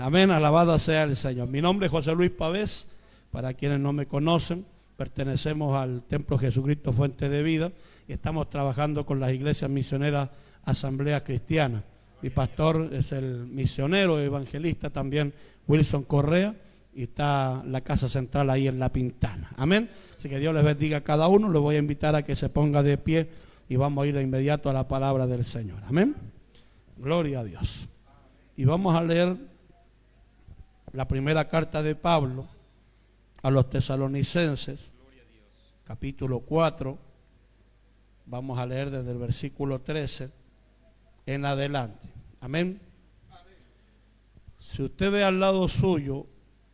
Amén, alabado sea el Señor. Mi nombre es José Luis Pavés, para quienes no me conocen, pertenecemos al Templo Jesucristo Fuente de Vida y estamos trabajando con las iglesias misioneras Asamblea Cristiana. Mi pastor es el misionero evangelista también Wilson Correa y está la casa central ahí en La Pintana. Amén, así que Dios les bendiga a cada uno. Les voy a invitar a que se ponga de pie y vamos a ir de inmediato a la palabra del Señor. Amén, gloria a Dios. Y vamos a leer la primera carta de Pablo a los tesalonicenses, capítulo 4, vamos a leer desde el versículo 13 en adelante. Amén. Si usted ve al lado suyo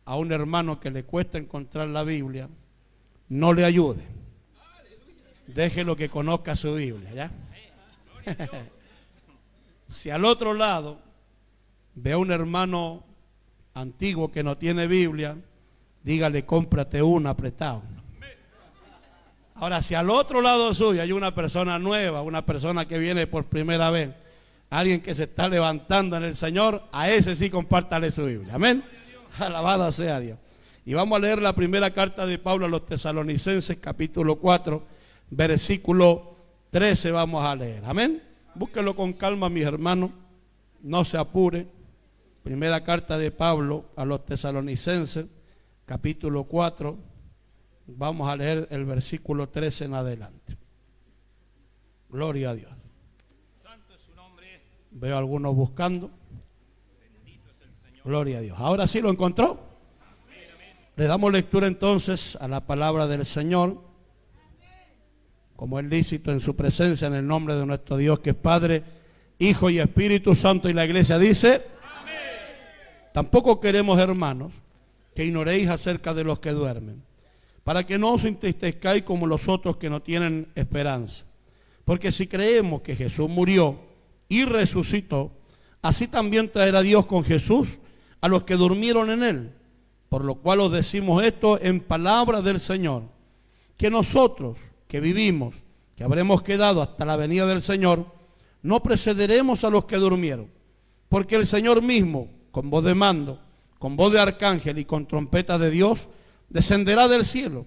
a un hermano que le cuesta encontrar la Biblia, no le ayude. Déjelo que conozca su Biblia, ¿ya? Si al otro lado ve a un hermano antiguo que no tiene Biblia, dígale, cómprate una apretado. Ahora, si al otro lado suyo hay una persona nueva, una persona que viene por primera vez, alguien que se está levantando en el Señor, a ese sí compártale su Biblia. Amén. Alabado sea Dios. Y vamos a leer la primera carta de Pablo a los tesalonicenses, capítulo 4, versículo 13 vamos a leer. Amén. Búsquelo con calma, mis hermanos, no se apure. Primera carta de Pablo a los tesalonicenses, capítulo 4, vamos a leer el versículo 13 en adelante. Gloria a Dios. Santo es su nombre. Veo a algunos buscando. Bendito es el Señor. Gloria a Dios. Ahora sí lo encontró. Le damos lectura entonces a la palabra del Señor, como es lícito en su presencia, en el nombre de nuestro Dios, que es Padre, Hijo y Espíritu Santo. Y la iglesia dice: tampoco queremos, hermanos, que ignoréis acerca de los que duermen, para que no os entristezcáis como los otros que no tienen esperanza. Porque si creemos que Jesús murió y resucitó, así también traerá Dios con Jesús a los que durmieron en él. Por lo cual os decimos esto en palabra del Señor, que nosotros que vivimos, que habremos quedado hasta la venida del Señor, no precederemos a los que durmieron. Porque el Señor mismo, con voz de mando, con voz de arcángel y con trompeta de Dios, descenderá del cielo,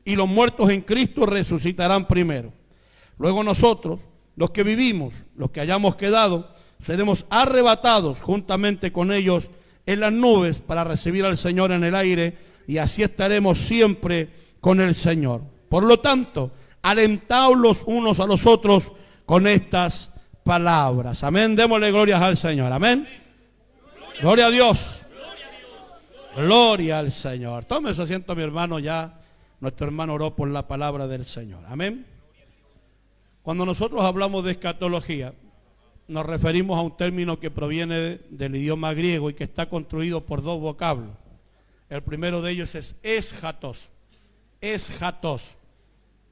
y los muertos en Cristo resucitarán primero. Luego nosotros, los que vivimos, los que hayamos quedado, seremos arrebatados juntamente con ellos en las nubes para recibir al Señor en el aire, y así estaremos siempre con el Señor. Por lo tanto, alentaos los unos a los otros con estas palabras. Amén. Démosle glorias al Señor. Amén. Gloria a Dios. Gloria al Señor. Tome ese asiento, mi hermano. Ya nuestro hermano oró por la palabra del Señor. Amén. Cuando nosotros hablamos de escatología, nos referimos a un término que proviene del idioma griego y que está construido por dos vocablos. El primero de ellos es eschatos. Eschatos.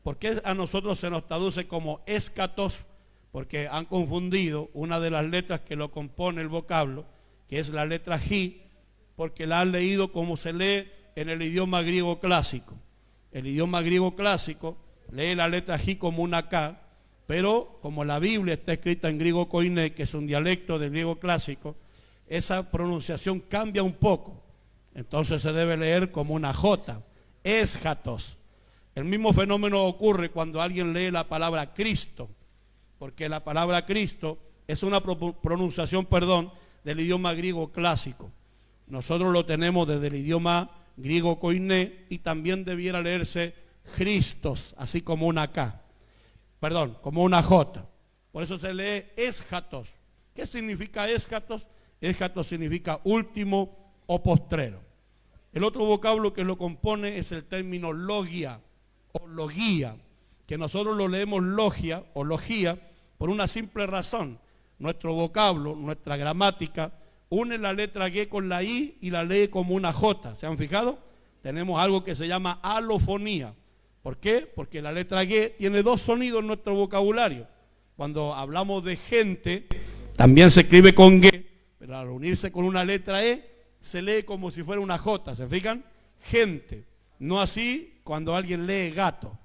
¿Por qué a nosotros se nos traduce como escatos? Porque han confundido una de las letras que lo compone el vocablo, que es la letra J, porque la han leído como se lee en el idioma griego clásico. El idioma griego clásico lee la letra J como una K, pero como la Biblia está escrita en griego koiné, que es un dialecto del griego clásico, esa pronunciación cambia un poco. Entonces se debe leer como una J, eschatos. El mismo fenómeno ocurre cuando alguien lee la palabra Cristo, porque la palabra Cristo es una pronunciación, del idioma griego clásico. Nosotros lo tenemos desde el idioma griego koiné y también debiera leerse Christos, así como una K, como una J. Por eso se lee eschatos. ¿Qué significa eschatos? Eschatos significa último o postrero. El otro vocablo que lo compone es el término logia o logía, que nosotros lo leemos logia o logía por una simple razón. Nuestro vocablo, nuestra gramática, une la letra G con la I y la lee como una J. ¿Se han fijado? Tenemos algo que se llama alofonía. ¿Por qué? Porque la letra G tiene dos sonidos en nuestro vocabulario. Cuando hablamos de gente, también se escribe con G, pero al unirse con una letra E, se lee como si fuera una J. ¿Se fijan? Gente. No así cuando alguien lee gato.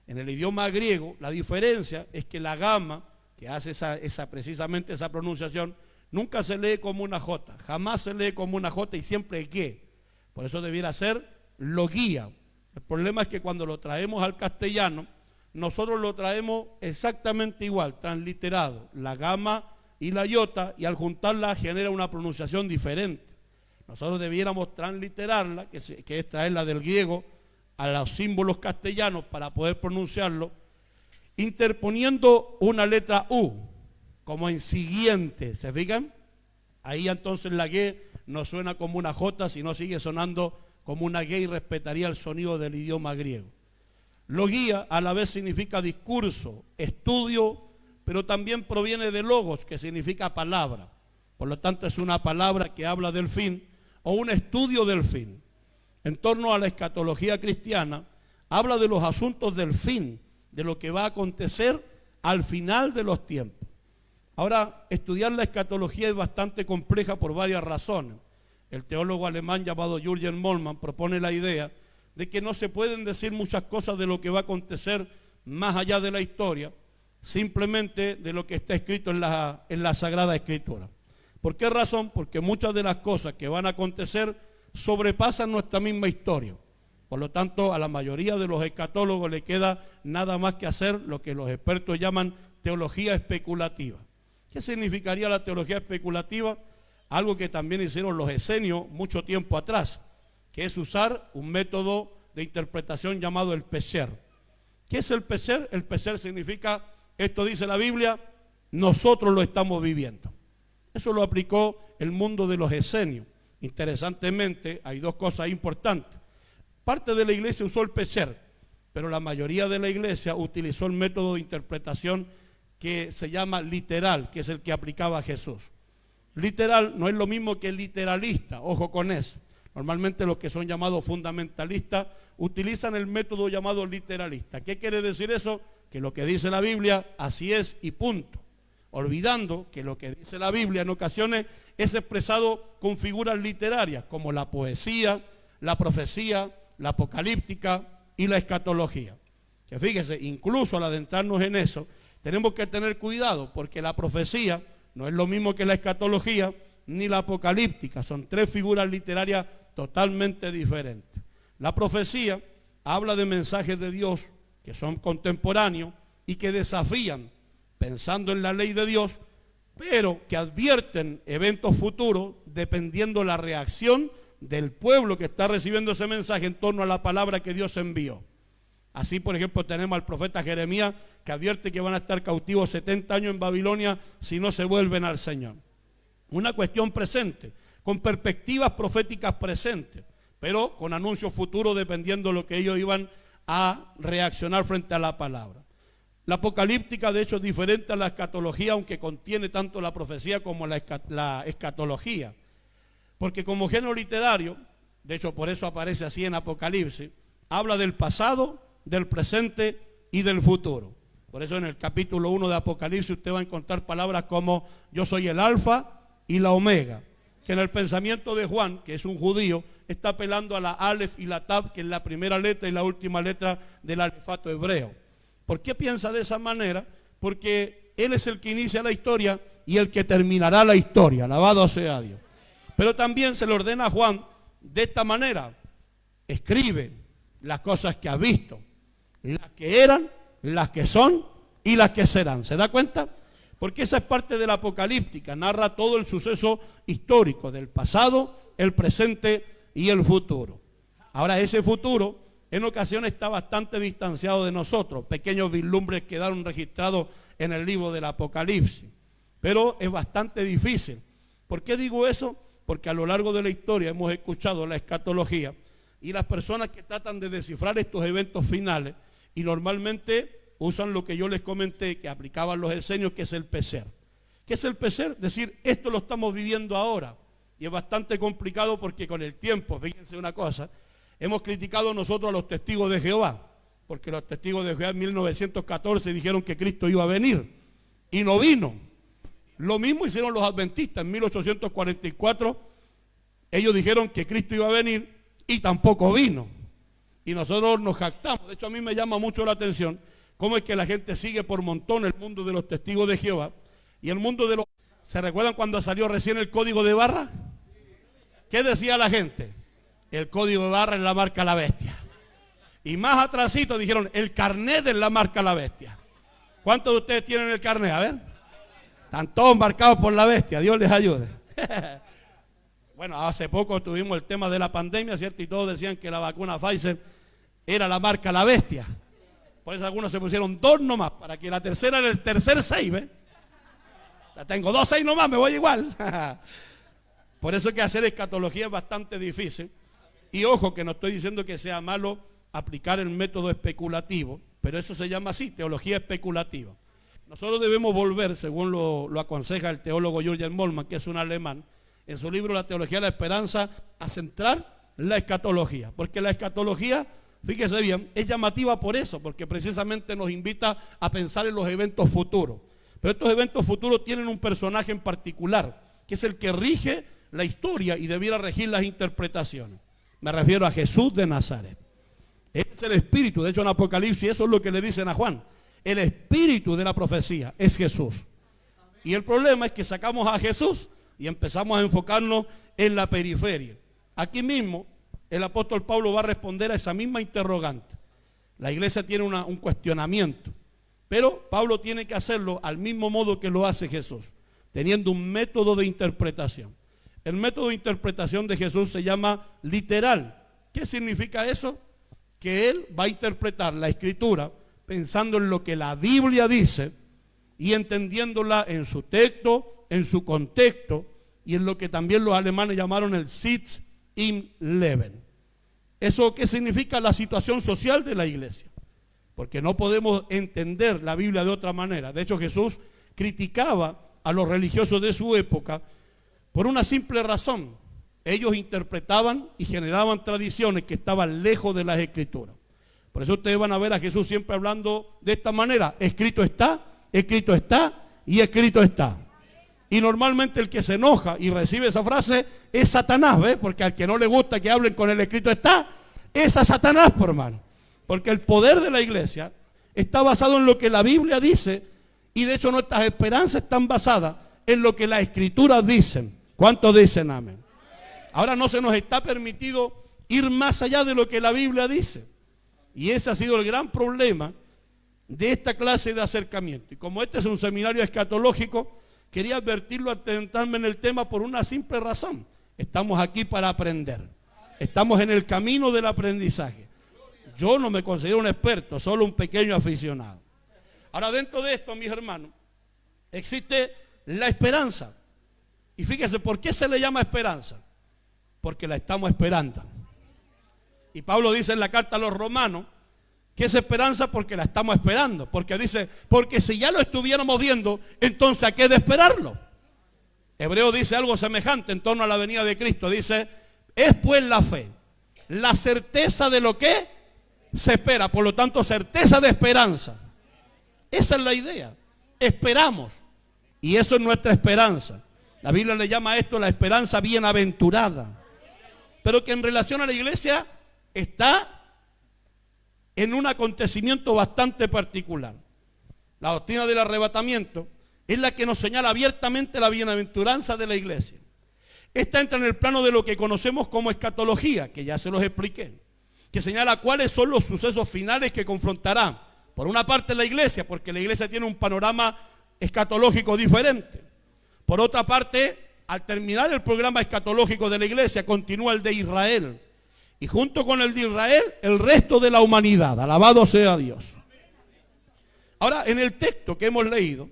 En el idioma griego, la diferencia es que la gama que hace precisamente esa pronunciación Nunca se lee como una J, jamás se lee como una J y siempre que. Por eso debiera ser logía. El problema es que cuando lo traemos al castellano, nosotros lo traemos exactamente igual, transliterado, la gamma y la iota, y al juntarla genera una pronunciación diferente. Nosotros debiéramos transliterarla, que es traerla del griego a los símbolos castellanos para poder pronunciarlo, interponiendo una letra U, como en siguiente, ¿se fijan? Ahí entonces la G no suena como una J, sino sigue sonando como una G y respetaría el sonido del idioma griego. Logía a la vez significa discurso, estudio, pero también proviene de logos, que significa palabra. Por lo tanto es una palabra que habla del fin o un estudio del fin. En torno a la escatología cristiana, habla de los asuntos del fin, de lo que va a acontecer al final de los tiempos. Ahora, estudiar la escatología es bastante compleja por varias razones. El teólogo alemán llamado Jürgen Moltmann propone la idea de que no se pueden decir muchas cosas de lo que va a acontecer más allá de la historia, simplemente de lo que está escrito en la Sagrada Escritura. ¿Por qué razón? Porque muchas de las cosas que van a acontecer sobrepasan nuestra misma historia. Por lo tanto, a la mayoría de los escatólogos le queda nada más que hacer lo que los expertos llaman teología especulativa. ¿Qué significaría la teología especulativa? Algo que también hicieron los esenios mucho tiempo atrás, que es usar un método de interpretación llamado el pesher. ¿Qué es el pesher? El pesher significa, esto dice la Biblia, nosotros lo estamos viviendo. Eso lo aplicó el mundo de los esenios. Interesantemente, hay dos cosas importantes. Parte de la iglesia usó el pesher, pero la mayoría de la iglesia utilizó el método de interpretación que se llama literal, que es el que aplicaba Jesús. Literal no es lo mismo que literalista, ojo con eso. Normalmente los que son llamados fundamentalistas utilizan el método llamado literalista. ¿Qué quiere decir eso? Que lo que dice la Biblia, así es y punto. Olvidando que lo que dice la Biblia en ocasiones es expresado con figuras literarias, como la poesía, la profecía, la apocalíptica y la escatología. Que fíjese, incluso al adentrarnos en eso, tenemos que tener cuidado, porque la profecía no es lo mismo que la escatología ni la apocalíptica, son tres figuras literarias totalmente diferentes. La profecía habla de mensajes de Dios que son contemporáneos y que desafían, pensando en la ley de Dios, pero que advierten eventos futuros dependiendo la reacción del pueblo que está recibiendo ese mensaje en torno a la palabra que Dios envió. Así, por ejemplo, tenemos al profeta Jeremías que advierte que van a estar cautivos 70 años en Babilonia si no se vuelven al Señor. Una cuestión presente, con perspectivas proféticas presentes, pero con anuncios futuros dependiendo de lo que ellos iban a reaccionar frente a la palabra. La apocalíptica, de hecho, es diferente a la escatología, aunque contiene tanto la profecía como la escatología. Porque como género literario, de hecho por eso aparece así en Apocalipsis, habla del pasado, del presente y del futuro. Por eso en el capítulo 1 de Apocalipsis usted va a encontrar palabras como yo soy el alfa y la omega, que en el pensamiento de Juan, que es un judío, está apelando a la alef y la tab, que es la primera letra y la última letra del alfabeto hebreo. ¿Por qué piensa de esa manera? Porque él es el que inicia la historia y el que terminará la historia, alabado sea Dios. Pero también se le ordena a Juan de esta manera: escribe las cosas que ha visto, las que eran, las que son y las que serán. ¿Se da cuenta? Porque esa es parte de la apocalíptica, narra todo el suceso histórico del pasado, el presente y el futuro. Ahora, ese futuro en ocasiones está bastante distanciado de nosotros. Pequeños vislumbres quedaron registrados en el libro del Apocalipsis, pero es bastante difícil. ¿Por qué digo eso? Porque a lo largo de la historia hemos escuchado la escatología y las personas que tratan de descifrar estos eventos finales y normalmente usan lo que yo les comenté que aplicaban los esenios, que es el pesher. ¿Qué es el pesher? Decir, esto lo estamos viviendo ahora. Y es bastante complicado porque con el tiempo, fíjense una cosa, hemos criticado nosotros a los testigos de Jehová, porque los testigos de Jehová en 1914 dijeron que Cristo iba a venir y no vino. Lo mismo hicieron los adventistas en 1844. Ellos dijeron que Cristo iba a venir y tampoco vino. Y nosotros nos jactamos. De hecho, a mí me llama mucho la atención cómo es que la gente sigue por montón el mundo de los testigos de Jehová y el mundo de los ¿Se recuerdan cuando salió recién el código de barra? ¿Qué decía la gente? El código de barra es la marca La Bestia. Y más atrasito dijeron, el carnet es la marca La Bestia. ¿Cuántos de ustedes tienen el carnet? A ver. Están todos marcados por La Bestia, Dios les ayude. Bueno, hace poco tuvimos el tema de la pandemia, ¿cierto? Y todos decían que la vacuna Pfizer era la marca La Bestia. Por eso algunos se pusieron 2 nomás, para que la tercera era el tercer 6, ¿ves? Ya tengo 2 6 nomás, me voy igual. Por eso es que hacer escatología es bastante difícil. Y ojo, que no estoy diciendo que sea malo aplicar el método especulativo, pero eso se llama así, teología especulativa. Nosotros debemos volver, según lo aconseja el teólogo Jürgen Moltmann, que es un alemán, en su libro La Teología de la Esperanza, a centrar la escatología. Porque la escatología, fíjese bien, es llamativa por eso, porque precisamente nos invita a pensar en los eventos futuros. Pero estos eventos futuros tienen un personaje en particular, que es el que rige la historia y debiera regir las interpretaciones. Me refiero a Jesús de Nazaret. Él es el espíritu, de hecho en Apocalipsis eso es lo que le dicen a Juan. El espíritu de la profecía es Jesús. Y el problema es que sacamos a Jesús y empezamos a enfocarnos en la periferia. Aquí mismo el apóstol Pablo va a responder a esa misma interrogante. La iglesia tiene un cuestionamiento, pero Pablo tiene que hacerlo al mismo modo que lo hace Jesús, teniendo un método de interpretación. El método de interpretación de Jesús se llama literal. ¿Qué significa eso? Que él va a interpretar la escritura pensando en lo que la Biblia dice y entendiéndola en su texto, en su contexto y en lo que también los alemanes llamaron el Sitz im Leben. ¿Eso qué significa? La situación social de la iglesia. Porque no podemos entender la Biblia de otra manera. De hecho, Jesús criticaba a los religiosos de su época por una simple razón. Ellos interpretaban y generaban tradiciones que estaban lejos de las escrituras. Por eso ustedes van a ver a Jesús siempre hablando de esta manera. Escrito está y escrito está. Y normalmente el que se enoja y recibe esa frase es Satanás, ¿ves? Porque al que no le gusta que hablen con el escrito está, es a Satanás, por hermano. Porque el poder de la iglesia está basado en lo que la Biblia dice y de hecho nuestras esperanzas están basadas en lo que las escrituras dicen. ¿Cuántos dicen amén? Ahora no se nos está permitido ir más allá de lo que la Biblia dice. Y ese ha sido el gran problema de esta clase de acercamiento. Y como este es un seminario escatológico, quería advertirlo antes de entrarme en el tema por una simple razón. Estamos aquí para aprender. Estamos en el camino del aprendizaje. Yo no me considero un experto, solo un pequeño aficionado. Ahora dentro de esto, mis hermanos, existe la esperanza. Y fíjese, ¿por qué se le llama esperanza? Porque la estamos esperando. Y Pablo dice en la carta a los romanos que es esperanza porque la estamos esperando. Porque dice, porque si ya lo estuviéramos viendo, entonces ¿a qué de esperarlo? Hebreo dice algo semejante en torno a la venida de Cristo. Dice, es pues la fe, la certeza de lo que se espera. Por lo tanto, certeza de esperanza. Esa es la idea. Esperamos. Y eso es nuestra esperanza. La Biblia le llama a esto la esperanza bienaventurada. Pero que en relación a la iglesia está en un acontecimiento bastante particular. La doctrina del arrebatamiento es la que nos señala abiertamente la bienaventuranza de la iglesia. Esta entra en el plano de lo que conocemos como escatología, que ya se los expliqué, que señala cuáles son los sucesos finales que confrontará, por una parte la iglesia, porque la iglesia tiene un panorama escatológico diferente. Por otra parte, al terminar el programa escatológico de la iglesia, continúa el de Israel. Y junto con el de Israel, el resto de la humanidad. Alabado sea Dios. Ahora, en el texto que hemos leído,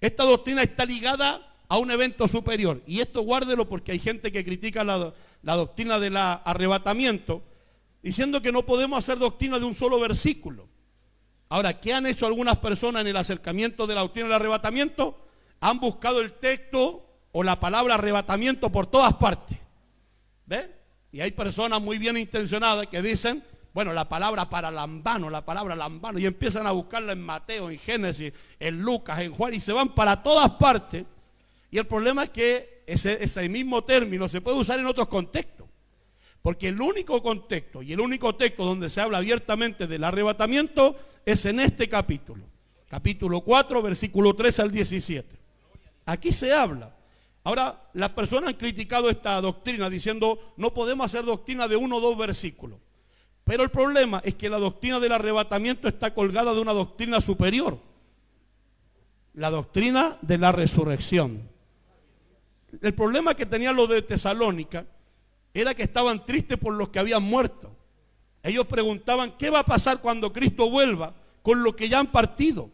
esta doctrina está ligada a un evento superior. Y esto guárdelo porque hay gente que critica la doctrina del arrebatamiento, diciendo que no podemos hacer doctrina de un solo versículo. Ahora, ¿qué han hecho algunas personas en el acercamiento de la doctrina del arrebatamiento? Han buscado el texto o la palabra arrebatamiento por todas partes. ¿Ves? Y hay personas muy bien intencionadas que dicen, bueno, la palabra lambano, y empiezan a buscarla en Mateo, en Génesis, en Lucas, en Juan, y se van para todas partes. Y el problema es que ese mismo término se puede usar en otros contextos. Porque el único contexto y el único texto donde se habla abiertamente del arrebatamiento es en este capítulo. Capítulo 4, versículo 13 al 17. Aquí se habla. Ahora, las personas han criticado esta doctrina diciendo no podemos hacer doctrina de 1 o 2 versículos. Pero el problema es que la doctrina del arrebatamiento está colgada de una doctrina superior. La doctrina de la resurrección. El problema que tenían los de Tesalónica era que estaban tristes por los que habían muerto. Ellos preguntaban qué va a pasar cuando Cristo vuelva con los que ya han partido.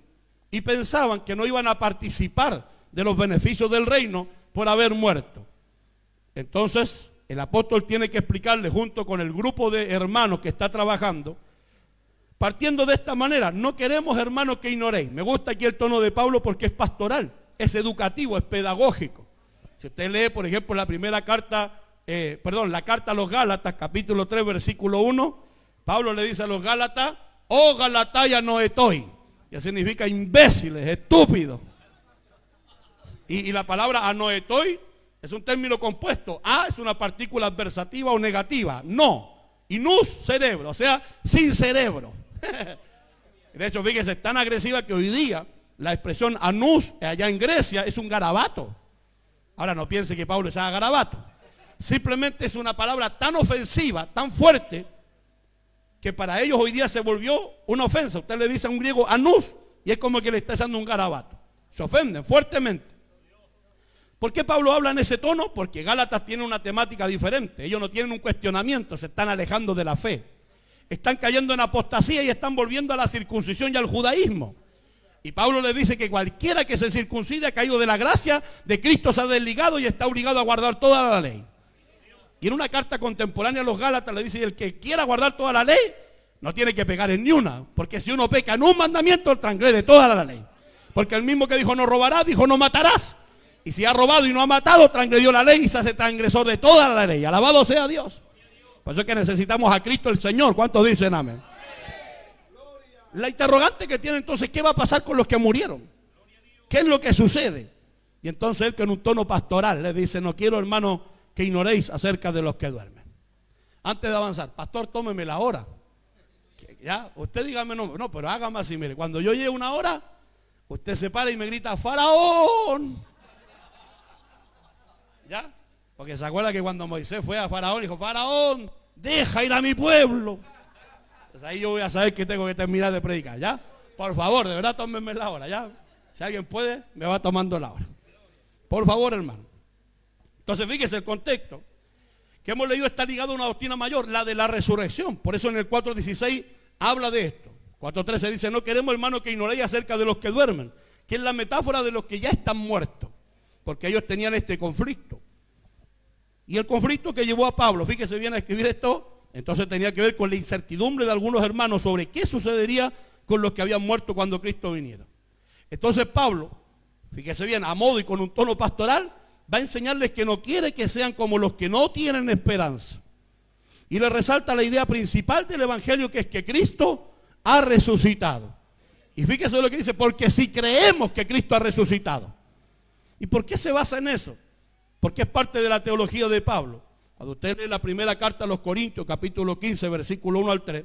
Y pensaban que no iban a participar de los beneficios del reino por haber muerto. Entonces el apóstol tiene que explicarle junto con el grupo de hermanos que está trabajando, partiendo de esta manera: no queremos, hermanos, que ignoréis. Me gusta aquí el tono de Pablo porque es pastoral, es educativo, es pedagógico. Si usted lee, por ejemplo, la carta a los Gálatas, capítulo 3, versículo 1, Pablo le dice a los Gálatas: oh Galataya noetoi, que significa imbéciles, estúpidos. Y la palabra anoetoi es un término compuesto. A es una partícula adversativa o negativa. No. Y nous, cerebro, o sea, sin cerebro. De hecho, fíjese, es tan agresiva que hoy día la expresión anus allá en Grecia es un garabato. Ahora no piense que Pablo usaba garabato. Simplemente es una palabra tan ofensiva, tan fuerte, que para ellos hoy día se volvió una ofensa. Usted le dice a un griego anus y es como que le está echando un garabato. Se ofenden fuertemente. ¿Por qué Pablo habla en ese tono? Porque Gálatas tiene una temática diferente. Ellos no tienen un cuestionamiento, se están alejando de la fe. Están cayendo en apostasía y están volviendo a la circuncisión y al judaísmo. Y Pablo les dice que cualquiera que se circuncide ha caído de la gracia de Cristo, se ha desligado y está obligado a guardar toda la ley. Y en una carta contemporánea a los Gálatas le dice: el que quiera guardar toda la ley no tiene que pecar en ni una, porque si uno peca en un mandamiento, transgrede toda la ley. Porque el mismo que dijo no robarás, dijo no matarás. Y si ha robado y no ha matado, transgredió la ley y se hace transgresor de toda la ley. Alabado sea Dios. Por eso es que necesitamos a Cristo el Señor. ¿Cuántos dicen amén? La interrogante que tiene entonces: ¿qué va a pasar con los que murieron? ¿Qué es lo que sucede? Y entonces él, con un tono pastoral, le dice: no quiero, hermano, que ignoréis acerca de los que duermen. Antes de avanzar: pastor, tómeme la hora. Ya, usted dígame no, pero hágame así, mire, cuando yo llegue una hora, usted se para y me grita: Faraón. ¿Ya? Porque se acuerda que cuando Moisés fue a Faraón, dijo: Faraón, deja ir a mi pueblo. Pues ahí yo voy a saber que tengo que terminar de predicar, ¿ya? Por favor, de verdad, tómenme la hora, ¿ya? Si alguien puede, me va tomando la hora. Por favor, hermano. Entonces, fíjese el contexto que hemos leído está ligado a una doctrina mayor, la de la resurrección. Por eso en el 4.16 habla de esto. 4.13 dice: no queremos, hermano, que ignoréis acerca de los que duermen, que es la metáfora de los que ya están muertos, porque ellos tenían este conflicto. Y el conflicto que llevó a Pablo, fíjese bien a escribir esto, entonces tenía que ver con la incertidumbre de algunos hermanos sobre qué sucedería con los que habían muerto cuando Cristo viniera. Entonces Pablo, fíjese bien, a modo y con un tono pastoral, va a enseñarles que no quiere que sean como los que no tienen esperanza. Y le resalta la idea principal del evangelio, que es que Cristo ha resucitado. Y fíjese lo que dice: porque si creemos que Cristo ha resucitado. ¿Y por qué se basa en eso? Porque es parte de la teología de Pablo. Cuando usted lee la primera carta a los Corintios, capítulo 15, versículo 1 al 3,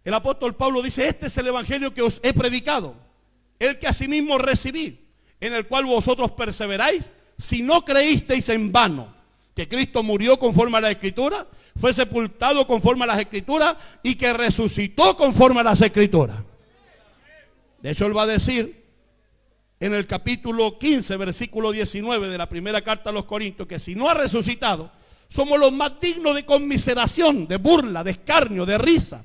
el apóstol Pablo dice: este es el evangelio que os he predicado, el que asimismo recibí, en el cual vosotros perseveráis, si no creísteis en vano, que Cristo murió conforme a la Escritura, fue sepultado conforme a las Escrituras y que resucitó conforme a las Escrituras. De hecho, él va a decir en el capítulo 15, versículo 19 de la primera carta a los Corintios, que si no ha resucitado, somos los más dignos de conmiseración, de burla, de escarnio, de risa.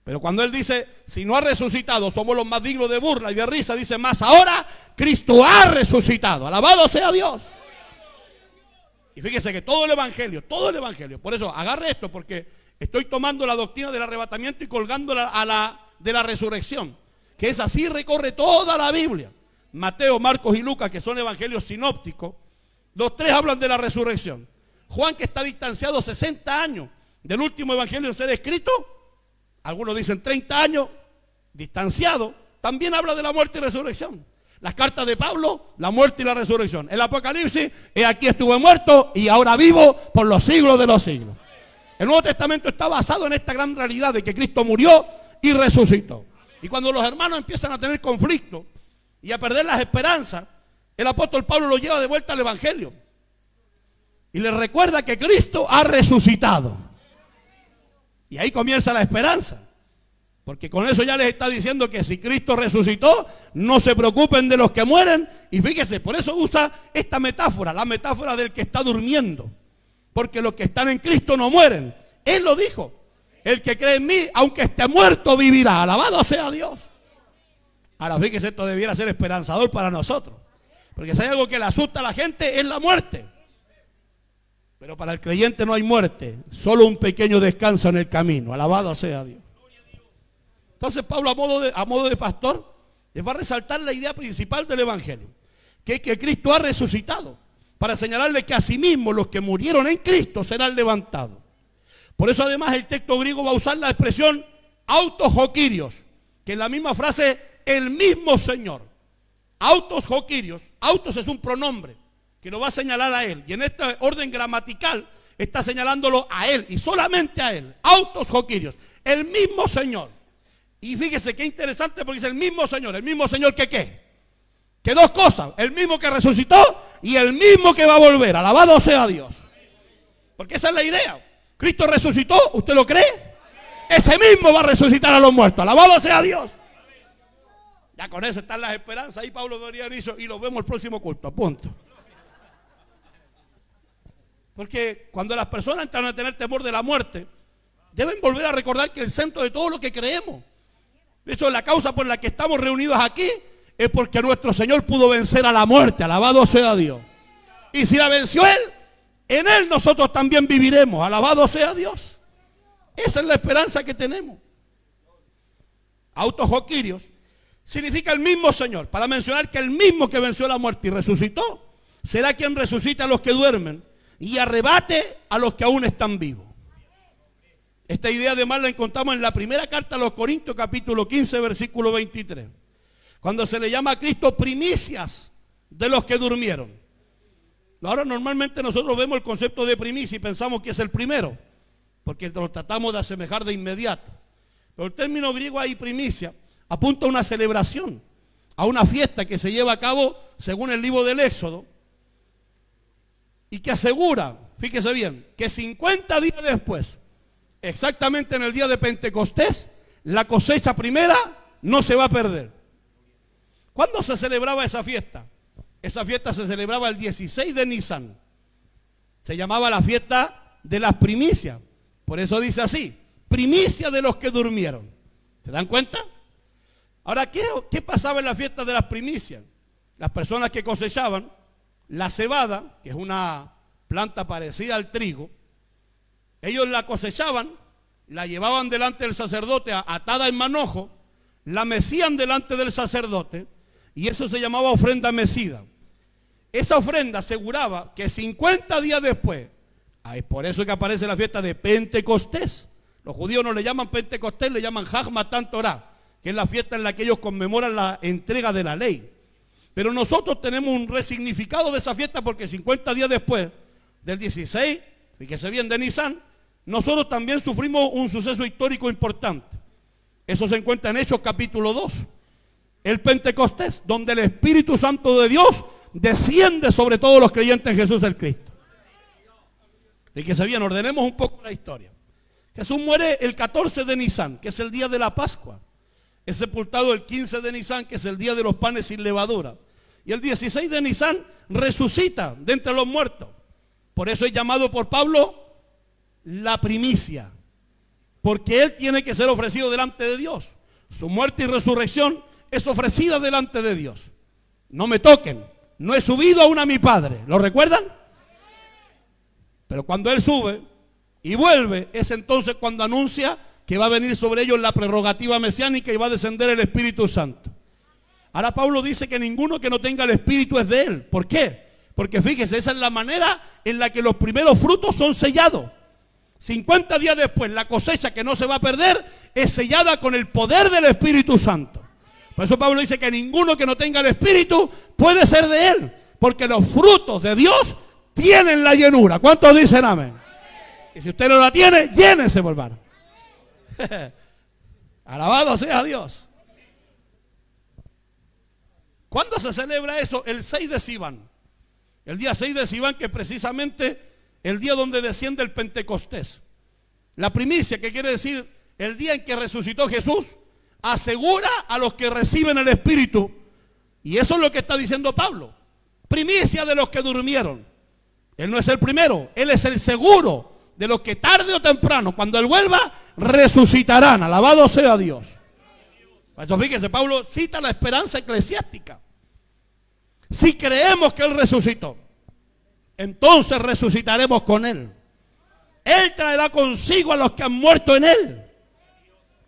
Pero cuando él dice: si no ha resucitado, somos los más dignos de burla y de risa, dice: más ahora Cristo ha resucitado. Alabado sea Dios. Y fíjese que todo el evangelio, por eso agarre esto, porque estoy tomando la doctrina del arrebatamiento y colgándola a la de la resurrección, que es así, recorre toda la Biblia. Mateo, Marcos y Lucas, que son evangelios sinópticos, los tres hablan de la resurrección. Juan, que está distanciado 60 años del último evangelio en ser escrito, algunos dicen 30 años, distanciado, también habla de la muerte y resurrección. Las cartas de Pablo, la muerte y la resurrección. El Apocalipsis: he aquí estuve muerto y ahora vivo por los siglos de los siglos. El Nuevo Testamento está basado en esta gran realidad de que Cristo murió y resucitó. Y cuando los hermanos empiezan a tener conflicto y a perder las esperanzas, el apóstol Pablo lo lleva de vuelta al Evangelio. Y les recuerda que Cristo ha resucitado. Y ahí comienza la esperanza. Porque con eso ya les está diciendo que si Cristo resucitó, no se preocupen de los que mueren. Y fíjese, por eso usa esta metáfora, la metáfora del que está durmiendo. Porque los que están en Cristo no mueren. Él lo dijo. El que cree en mí, aunque esté muerto, vivirá. Alabado sea Dios. Ahora fíjese, esto debiera ser esperanzador para nosotros. Porque si hay algo que le asusta a la gente, es la muerte. Pero para el creyente no hay muerte, solo un pequeño descanso en el camino. Alabado sea Dios. Entonces Pablo, a modo de pastor, les va a resaltar la idea principal del Evangelio, que es que Cristo ha resucitado, para señalarle que asimismo los que murieron en Cristo serán levantados. Por eso además el texto griego va a usar la expresión autos jokirios, que en la misma frase, el mismo Señor. Autos jokirios, autos es un pronombre que lo va a señalar a él. Y en este orden gramatical está señalándolo a él y solamente a él. Autos jokirios, el mismo Señor. Y fíjese qué interesante porque es el mismo Señor que ¿qué? Que dos cosas, el mismo que resucitó y el mismo que va a volver. Alabado sea Dios. Porque esa es la idea. Cristo resucitó, ¿usted lo cree? Ese mismo va a resucitar a los muertos. Alabado sea Dios. Ya con eso están las esperanzas. Ahí Pablo debería haber dicho, y lo vemos el próximo culto, a punto. Porque cuando las personas entran a tener temor de la muerte, deben volver a recordar que el centro de todo lo que creemos, de hecho la causa por la que estamos reunidos aquí, es porque nuestro Señor pudo vencer a la muerte. Alabado sea Dios. Y si la venció Él, en Él nosotros también viviremos. Alabado sea Dios. Esa es la esperanza que tenemos. Autojoquirios significa el mismo Señor, para mencionar que el mismo que venció la muerte y resucitó, será quien resucita a los que duermen y arrebate a los que aún están vivos. Esta idea además la encontramos en la primera carta a los Corintios, capítulo 15, versículo 23. Cuando se le llama a Cristo primicias de los que durmieron. Ahora normalmente nosotros vemos el concepto de primicia y pensamos que es el primero, porque lo tratamos de asemejar de inmediato. Pero el término griego ahí, primicia, apunta a una celebración, a una fiesta que se lleva a cabo según el libro del Éxodo, y que asegura, fíjese bien, que 50 días después, exactamente en el día de Pentecostés, la cosecha primera no se va a perder. ¿Cuándo se celebraba esa fiesta? Esa fiesta se celebraba el 16 de Nisan. Se llamaba la fiesta de las primicias. Por eso dice así, primicia de los que durmieron. ¿Se dan cuenta? Ahora, ¿qué pasaba en la fiesta de las primicias? Las personas que cosechaban la cebada, que es una planta parecida al trigo, ellos la cosechaban, la llevaban delante del sacerdote atada en manojo, la mecían delante del sacerdote, y eso se llamaba ofrenda mecida. Esa ofrenda aseguraba que 50 días después, es por eso que aparece la fiesta de Pentecostés. Los judíos no le llaman Pentecostés, le llaman Hag Matan Torah, que es la fiesta en la que ellos conmemoran la entrega de la ley. Pero nosotros tenemos un resignificado de esa fiesta porque 50 días después del 16, fíjese bien, de Nisan, nosotros también sufrimos un suceso histórico importante. Eso se encuentra en Hechos capítulo 2, el Pentecostés, donde el Espíritu Santo de Dios desciende sobre todos los creyentes en Jesús el Cristo. Fíjese bien, ordenemos un poco la historia. Jesús muere el 14 de Nisan, que es el día de la Pascua. Es sepultado el 15 de Nisan, que es el día de los panes sin levadura. Y el 16 de Nisan resucita de entre los muertos. Por eso es llamado por Pablo la primicia. Porque Él tiene que ser ofrecido delante de Dios. Su muerte y resurrección es ofrecida delante de Dios. No me toquen, no he subido aún a mi Padre. ¿Lo recuerdan? Pero cuando Él sube y vuelve, es entonces cuando anuncia que va a venir sobre ellos la prerrogativa mesiánica y va a descender el Espíritu Santo. Ahora Pablo dice que ninguno que no tenga el Espíritu es de Él. ¿Por qué? Porque fíjese, esa es la manera en la que los primeros frutos son sellados. 50 días después, la cosecha que no se va a perder es sellada con el poder del Espíritu Santo. Por eso Pablo dice que ninguno que no tenga el Espíritu puede ser de Él, porque los frutos de Dios tienen la llenura. ¿Cuántos dicen amén? Y si usted no la tiene, llénese, hermano. Alabado sea Dios. ¿Cuándo se celebra eso? El 6 de Sivan. El día 6 de Sivan, que es precisamente el día donde desciende el Pentecostés. La primicia, que quiere decir el día en que resucitó Jesús, asegura a los que reciben el Espíritu. Y eso es lo que está diciendo Pablo. Primicia de los que durmieron. Él no es el primero, Él es el seguro de los que tarde o temprano, cuando Él vuelva, resucitarán. Alabado sea Dios. Por eso fíjense, Pablo cita la esperanza eclesiástica. Si creemos que Él resucitó, entonces resucitaremos con Él. Él traerá consigo a los que han muerto en Él.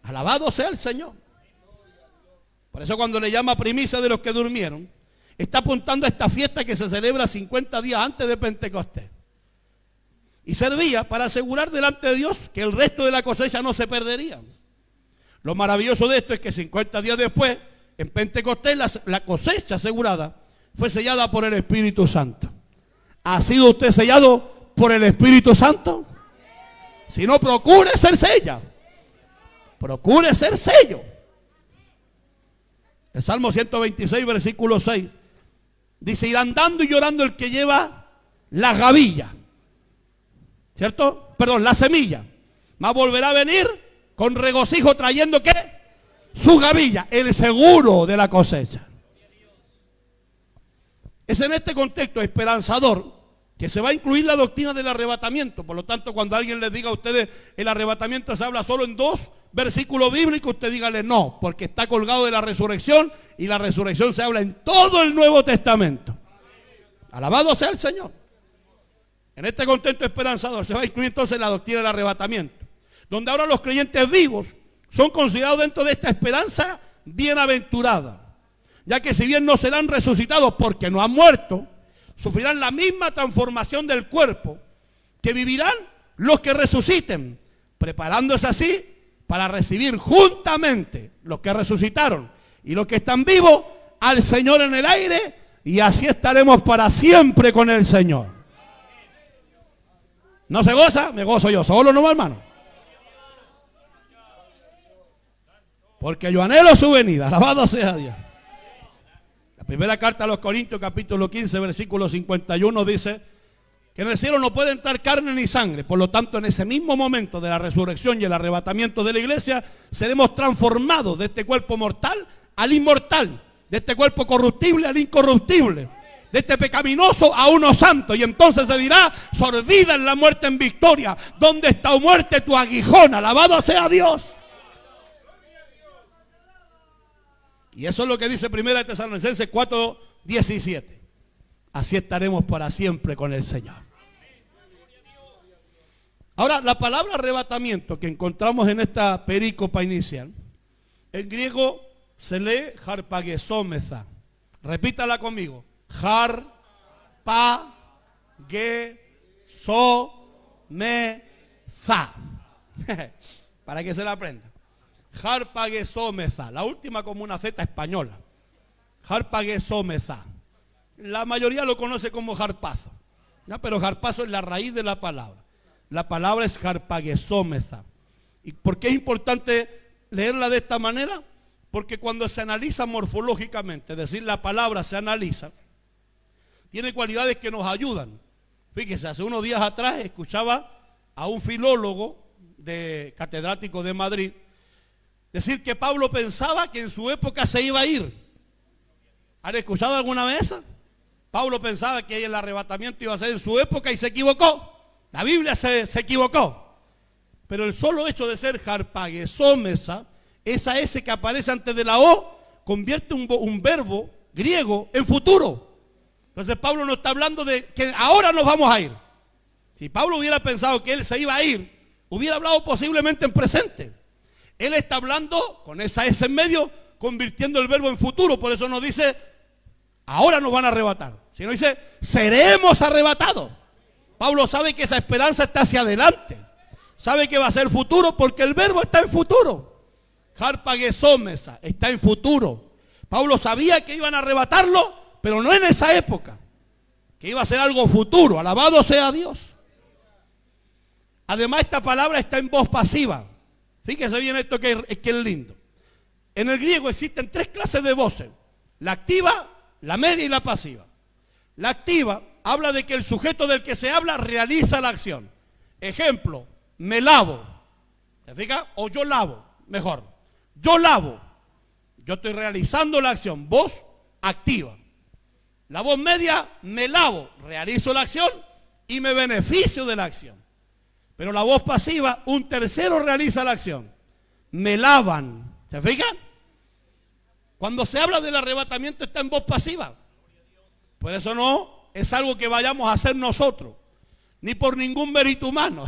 Alabado sea el Señor. Por eso cuando le llama primicia de los que durmieron, está apuntando a esta fiesta que se celebra 50 días antes de Pentecostés. Y servía para asegurar delante de Dios que el resto de la cosecha no se perdería. Lo maravilloso de esto es que 50 días después, en Pentecostés, la cosecha asegurada fue sellada por el Espíritu Santo. ¿Ha sido usted sellado por el Espíritu Santo? Si no, procure ser sella. Procure ser sello. El Salmo 126, versículo 6, dice: irá andando y llorando el que lleva la gavilla. ¿Cierto? Perdón, la semilla. Mas volverá a venir con regocijo trayendo ¿qué? Su gavilla, el seguro de la cosecha. Es en este contexto esperanzador que se va a incluir la doctrina del arrebatamiento. Por lo tanto, cuando alguien les diga a ustedes el arrebatamiento se habla solo en 2 versículos bíblicos, usted dígale no, porque está colgado de la resurrección, y la resurrección se habla en todo el Nuevo Testamento. Alabado sea el Señor. En este contexto esperanzador se va a incluir entonces la doctrina del arrebatamiento, donde ahora los creyentes vivos son considerados dentro de esta esperanza bienaventurada, ya que si bien no serán resucitados porque no han muerto, sufrirán la misma transformación del cuerpo que vivirán los que resuciten, preparándose así para recibir juntamente los que resucitaron y los que están vivos al Señor en el aire, y así estaremos para siempre con el Señor. ¿No se goza? Me gozo yo solo, ¿no, hermano? Porque yo anhelo su venida. Alabado sea Dios. La primera carta a los Corintios, capítulo 15, versículo 51, dice que en el cielo no puede entrar carne ni sangre. Por lo tanto, en ese mismo momento de la resurrección y el arrebatamiento de la iglesia, seremos transformados de este cuerpo mortal al inmortal, de este cuerpo corruptible al incorruptible, de este pecaminoso a uno santo. Y entonces se dirá: sorbida en la muerte en victoria. ¿Dónde está, oh muerte, tu aguijón? Alabado sea Dios. Y eso es lo que dice 1 Tesalonicenses 4:17. Así estaremos para siempre con el Señor. Ahora, la palabra arrebatamiento que encontramos en esta perícopa inicial, en griego se lee harpagesomeza. Repítala conmigo: harpagesomeza. Para que se la aprenda. Harpagesomeza, la última como una Z española. Harpagesomeza. La mayoría lo conoce como harpazo, ¿no? Pero harpazo es la raíz de la palabra. La palabra es harpagesomeza. ¿Y por qué es importante leerla de esta manera? Porque cuando se analiza morfológicamente, es decir, la palabra se analiza, tiene cualidades que nos ayudan. Fíjese, hace unos días atrás escuchaba a un filólogo catedrático de Madrid decir que Pablo pensaba que en su época se iba a ir. ¿Han escuchado alguna vez? Pablo pensaba que el arrebatamiento iba a ser en su época y se equivocó. La Biblia se equivocó. Pero el solo hecho de ser harpagesomeza, esa S que aparece antes de la O, convierte un verbo griego en futuro. Entonces Pablo no está hablando de que ahora nos vamos a ir. Si Pablo hubiera pensado que él se iba a ir, hubiera hablado posiblemente en presente. Él está hablando con esa S en medio, convirtiendo el verbo en futuro. Por eso no dice ahora nos van a arrebatar, sino dice seremos arrebatados. Pablo sabe que esa esperanza está hacia adelante, sabe que va a ser futuro porque el verbo está en futuro. Harpagesomesa está en futuro. Pablo sabía que iban a arrebatarlo, pero no en esa época, que iba a ser algo futuro. Alabado sea Dios. Además, esta palabra está en voz pasiva. Fíjese bien esto que es lindo. En el griego existen 3 clases de voces: la activa, la media y la pasiva. La activa habla de que el sujeto del que se habla realiza la acción. Ejemplo, me lavo. ¿Se fija? O yo lavo, mejor. Yo lavo. Yo estoy realizando la acción. Voz activa. La voz media, me lavo. Realizo la acción y me beneficio de la acción. Pero la voz pasiva, un tercero realiza la acción. Me lavan. ¿Se fijan? Cuando se habla del arrebatamiento está en voz pasiva. Por eso no es algo que vayamos a hacer nosotros, ni por ningún mérito humano,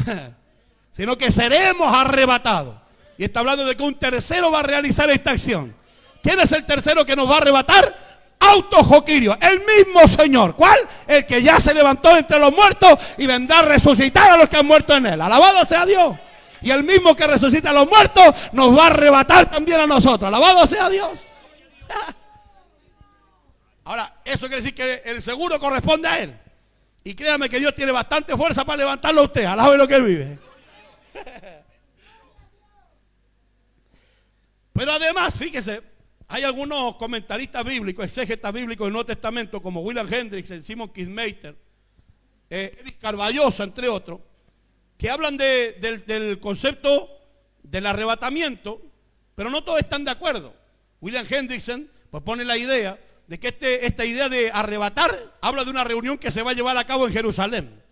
sino que seremos arrebatados. Y está hablando de que un tercero va a realizar esta acción. ¿Quién es el tercero que nos va a arrebatar? Autojoquirio, el mismo Señor. ¿Cuál? El que ya se levantó entre los muertos y vendrá a resucitar a los que han muerto en él. Alabado sea Dios. Y el mismo que resucita a los muertos nos va a arrebatar también a nosotros. Alabado sea Dios. Ahora, eso quiere decir que el seguro corresponde a él. Y créame que Dios tiene bastante fuerza para levantarlo a usted. Alabe lo que él vive. Pero además, fíjese, hay algunos comentaristas bíblicos, exégetas bíblicos del Nuevo Testamento, como William Hendricks, Simon Kinsmeyer, Edith Carballosa, entre otros, que hablan del concepto del arrebatamiento, pero no todos están de acuerdo. William Hendrickson pues pone la idea de que esta idea de arrebatar habla de una reunión que se va a llevar a cabo en Jerusalén.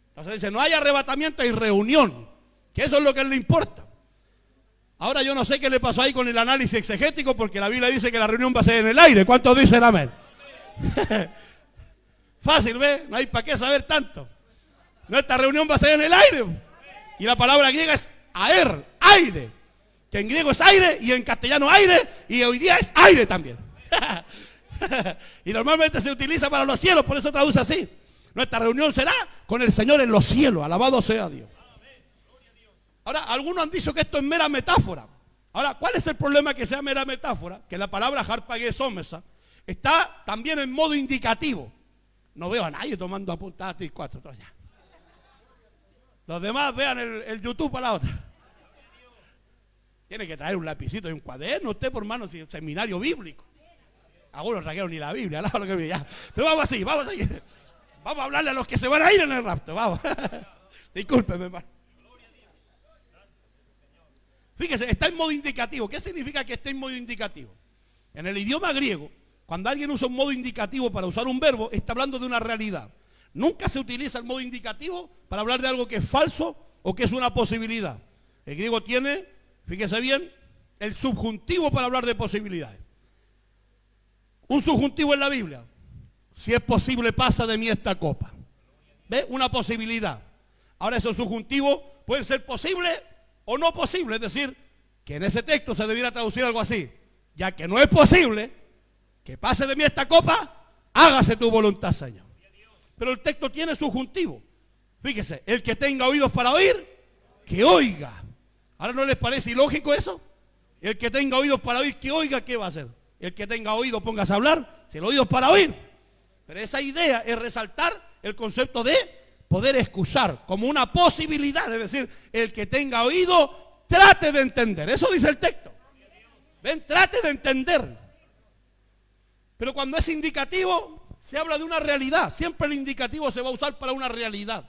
Entonces dice, no hay arrebatamiento, hay reunión, que eso es lo que le importa. Ahora yo no sé qué le pasó ahí con el análisis exegético, porque la Biblia dice que la reunión va a ser en el aire. ¿Cuántos dicen amén? Fácil, ¿ve? No hay para qué saber tanto. Nuestra reunión va a ser en el aire. Y la palabra griega es aer, aire. Que en griego es aire y en castellano aire, y hoy día es aire también. Y normalmente se utiliza para los cielos, por eso traduce así. Nuestra reunión será con el Señor en los cielos. Alabado sea Dios. Ahora, algunos han dicho que esto es mera metáfora. Ahora, ¿cuál es el problema que sea mera metáfora? Que la palabra harpagesomesa está también en modo indicativo. No veo a nadie tomando apuntadas 3 y 4. Los demás vean el YouTube para la otra. Tiene que traer un lapicito y un cuaderno usted, por mano, si es seminario bíblico. Algunos trajeron ni la Biblia, lo que ya. Pero vamos así. Vamos a hablarle a los que se van a ir en el rapto. Vamos. Discúlpeme, hermano. Fíjese, está en modo indicativo. ¿Qué significa que esté en modo indicativo? En el idioma griego, cuando alguien usa un modo indicativo para usar un verbo, está hablando de una realidad. Nunca se utiliza el modo indicativo para hablar de algo que es falso o que es una posibilidad. El griego tiene, fíjese bien, el subjuntivo para hablar de posibilidades. Un subjuntivo en la Biblia. Si es posible, pasa de mí esta copa. ¿Ve? Una posibilidad. Ahora esos subjuntivos pueden ser posibles o no posibles. Es decir, que en ese texto se debiera traducir algo así. Ya que no es posible que pase de mí esta copa, hágase tu voluntad, Señor. Pero el texto tiene subjuntivo. Fíjese, el que tenga oídos para oír, que oiga. ¿Ahora no les parece ilógico eso? El que tenga oídos para oír, que oiga, ¿qué va a hacer? El que tenga oídos, póngase a hablar, si el oído es para oír. Pero esa idea es resaltar el concepto de poder excusar como una posibilidad. Es decir, el que tenga oído, trate de entender. Eso dice el texto. Ven, trate de entender. Pero cuando es indicativo, se habla de una realidad. Siempre el indicativo se va a usar para una realidad.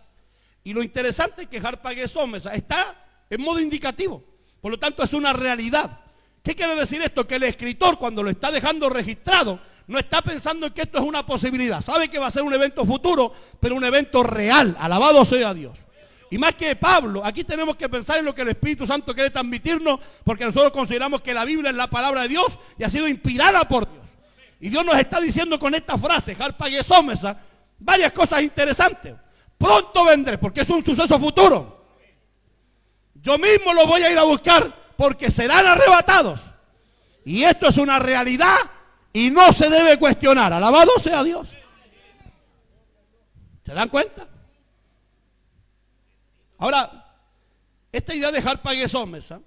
Y lo interesante es que harpagesomesa está en modo indicativo. Por lo tanto, es una realidad. ¿Qué quiere decir esto? Que el escritor, cuando lo está dejando registrado, no está pensando en que esto es una posibilidad. Sabe que va a ser un evento futuro, pero un evento real. Alabado sea Dios. Y más que Pablo, aquí tenemos que pensar en lo que el Espíritu Santo quiere transmitirnos, porque nosotros consideramos que la Biblia es la palabra de Dios y ha sido inspirada por Dios. Y Dios nos está diciendo con esta frase, harpagesomesa, varias cosas interesantes. Pronto vendré, porque es un suceso futuro. Yo mismo los voy a ir a buscar, porque serán arrebatados. Y esto es una realidad y no se debe cuestionar. Alabado sea Dios. ¿Se dan cuenta? Ahora, esta idea de harpagesomesa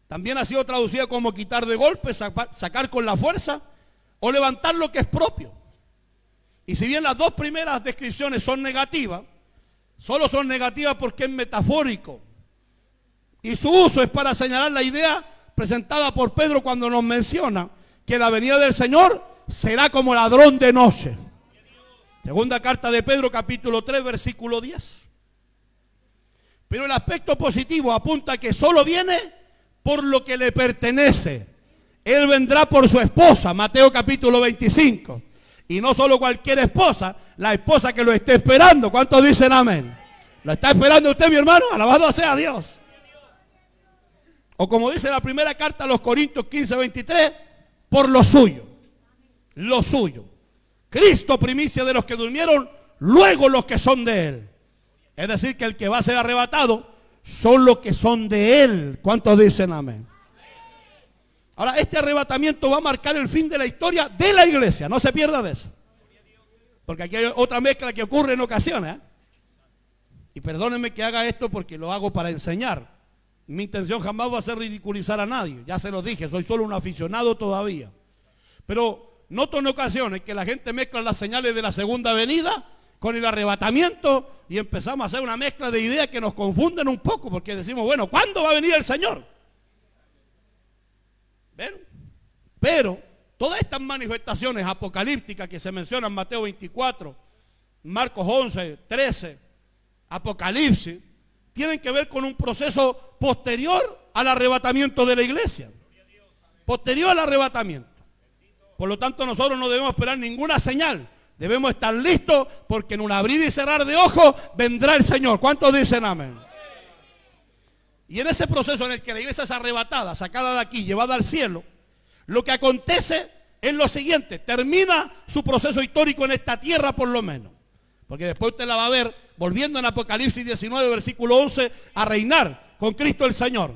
también ha sido traducida como quitar de golpe, sacar con la fuerza o levantar lo que es propio. Y si bien las dos primeras descripciones son negativas, solo son negativas porque es metafórico. Y su uso es para señalar la idea presentada por Pedro cuando nos menciona que la venida del Señor será como ladrón de noche. Segunda carta de Pedro, capítulo 3, versículo 10. Pero el aspecto positivo apunta que solo viene por lo que le pertenece. Él vendrá por su esposa, Mateo capítulo 25. Y no solo cualquier esposa, la esposa que lo esté esperando. ¿Cuántos dicen amén? ¿Lo está esperando usted, mi hermano? Alabado sea Dios. O como dice la primera carta a los Corintios 15, 23, por lo suyo. Lo suyo. Cristo primicia de los que durmieron, luego los que son de Él. Es decir, que el que va a ser arrebatado son los que son de Él. ¿Cuántos dicen amén? Ahora, este arrebatamiento va a marcar el fin de la historia de la iglesia. No se pierda de eso. Porque aquí hay otra mezcla que ocurre en ocasiones. Y perdónenme que haga esto porque lo hago para enseñar. Mi intención jamás va a ser ridiculizar a nadie. Ya se lo dije, soy solo un aficionado todavía. Pero noto en ocasiones que la gente mezcla las señales de la segunda venida con el arrebatamiento y empezamos a hacer una mezcla de ideas que nos confunden un poco porque decimos, bueno, ¿cuándo va a venir el Señor? ¿Ven? Pero todas estas manifestaciones apocalípticas que se mencionan en Mateo 24, Marcos 11, 13, Apocalipsis, tienen que ver con un proceso posterior al arrebatamiento de la iglesia. Posterior al arrebatamiento. Por lo tanto, nosotros no debemos esperar ninguna señal. Debemos estar listos porque en un abrir y cerrar de ojos vendrá el Señor. ¿Cuántos dicen amén? Y en ese proceso en el que la iglesia es arrebatada, sacada de aquí, llevada al cielo, lo que acontece es lo siguiente: termina su proceso histórico en esta tierra por lo menos. Porque después usted la va a ver volviendo en Apocalipsis 19, versículo 11, a reinar con Cristo el Señor.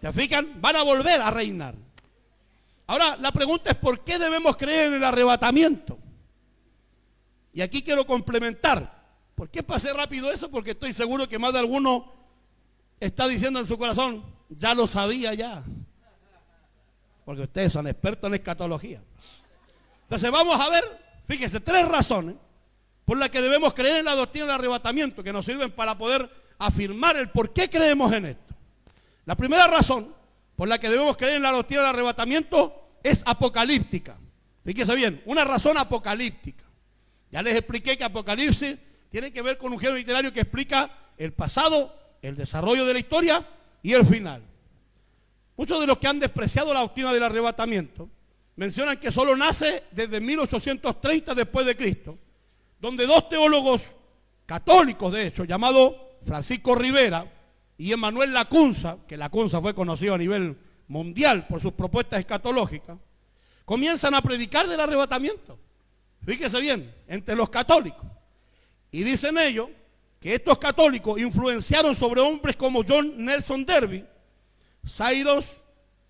¿Te fijan? Van a volver a reinar. Ahora, la pregunta es ¿por qué debemos creer en el arrebatamiento? Y aquí quiero complementar. ¿Por qué pasé rápido eso? Porque estoy seguro que más de alguno está diciendo en su corazón, ya lo sabía ya. Porque ustedes son expertos en escatología. Entonces vamos a ver, fíjense, 3 razones por las que debemos creer en la doctrina del arrebatamiento, que nos sirven para poder afirmar el por qué creemos en esto. La primera razón por la que debemos creer en la doctrina del arrebatamiento es apocalíptica. Fíjense bien, una razón apocalíptica. Ya les expliqué que Apocalipsis tiene que ver con un género literario que explica el pasado, el desarrollo de la historia y el final. Muchos de los que han despreciado la doctrina del arrebatamiento mencionan que solo nace desde 1830 después de Cristo, donde 2 teólogos católicos, de hecho, llamados Francisco Rivera y Emmanuel Lacunza, que Lacunza fue conocido a nivel mundial por sus propuestas escatológicas, comienzan a predicar del arrebatamiento. Fíjese bien, entre los católicos. Y dicen ellos que estos católicos influenciaron sobre hombres como John Nelson Darby, Cyrus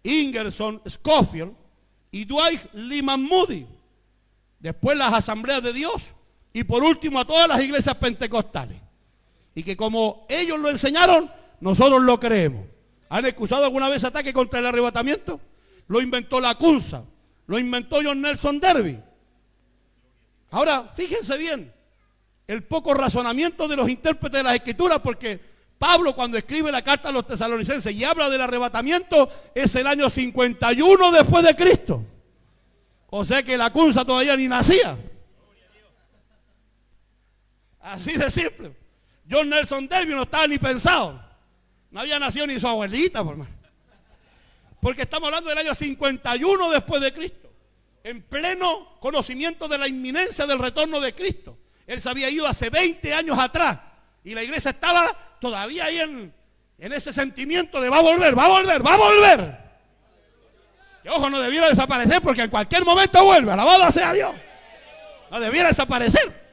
Ingerson Scofield y Dwight Lyman Moody. Después las asambleas de Dios y por último a todas las iglesias pentecostales. Y que como ellos lo enseñaron, nosotros lo creemos. ¿Han escuchado alguna vez ataque contra el arrebatamiento? Lo inventó Lacunza, lo inventó John Nelson Darby. Ahora, fíjense bien el poco razonamiento de los intérpretes de las Escrituras, porque Pablo, cuando escribe la carta a los tesalonicenses y habla del arrebatamiento, es el año 51 después de Cristo. O sea que Lacunza todavía ni nacía. Así de simple. John Nelson Darby no estaba ni pensado. No había nacido ni su abuelita, por más. Porque estamos hablando del año 51 después de Cristo, en pleno conocimiento de la inminencia del retorno de Cristo. Él se había ido hace 20 años atrás y la iglesia estaba todavía ahí en ese sentimiento de va a volver, va a volver, va a volver. Que ojo, no debiera desaparecer porque en cualquier momento vuelve, alabado sea Dios. No debiera desaparecer.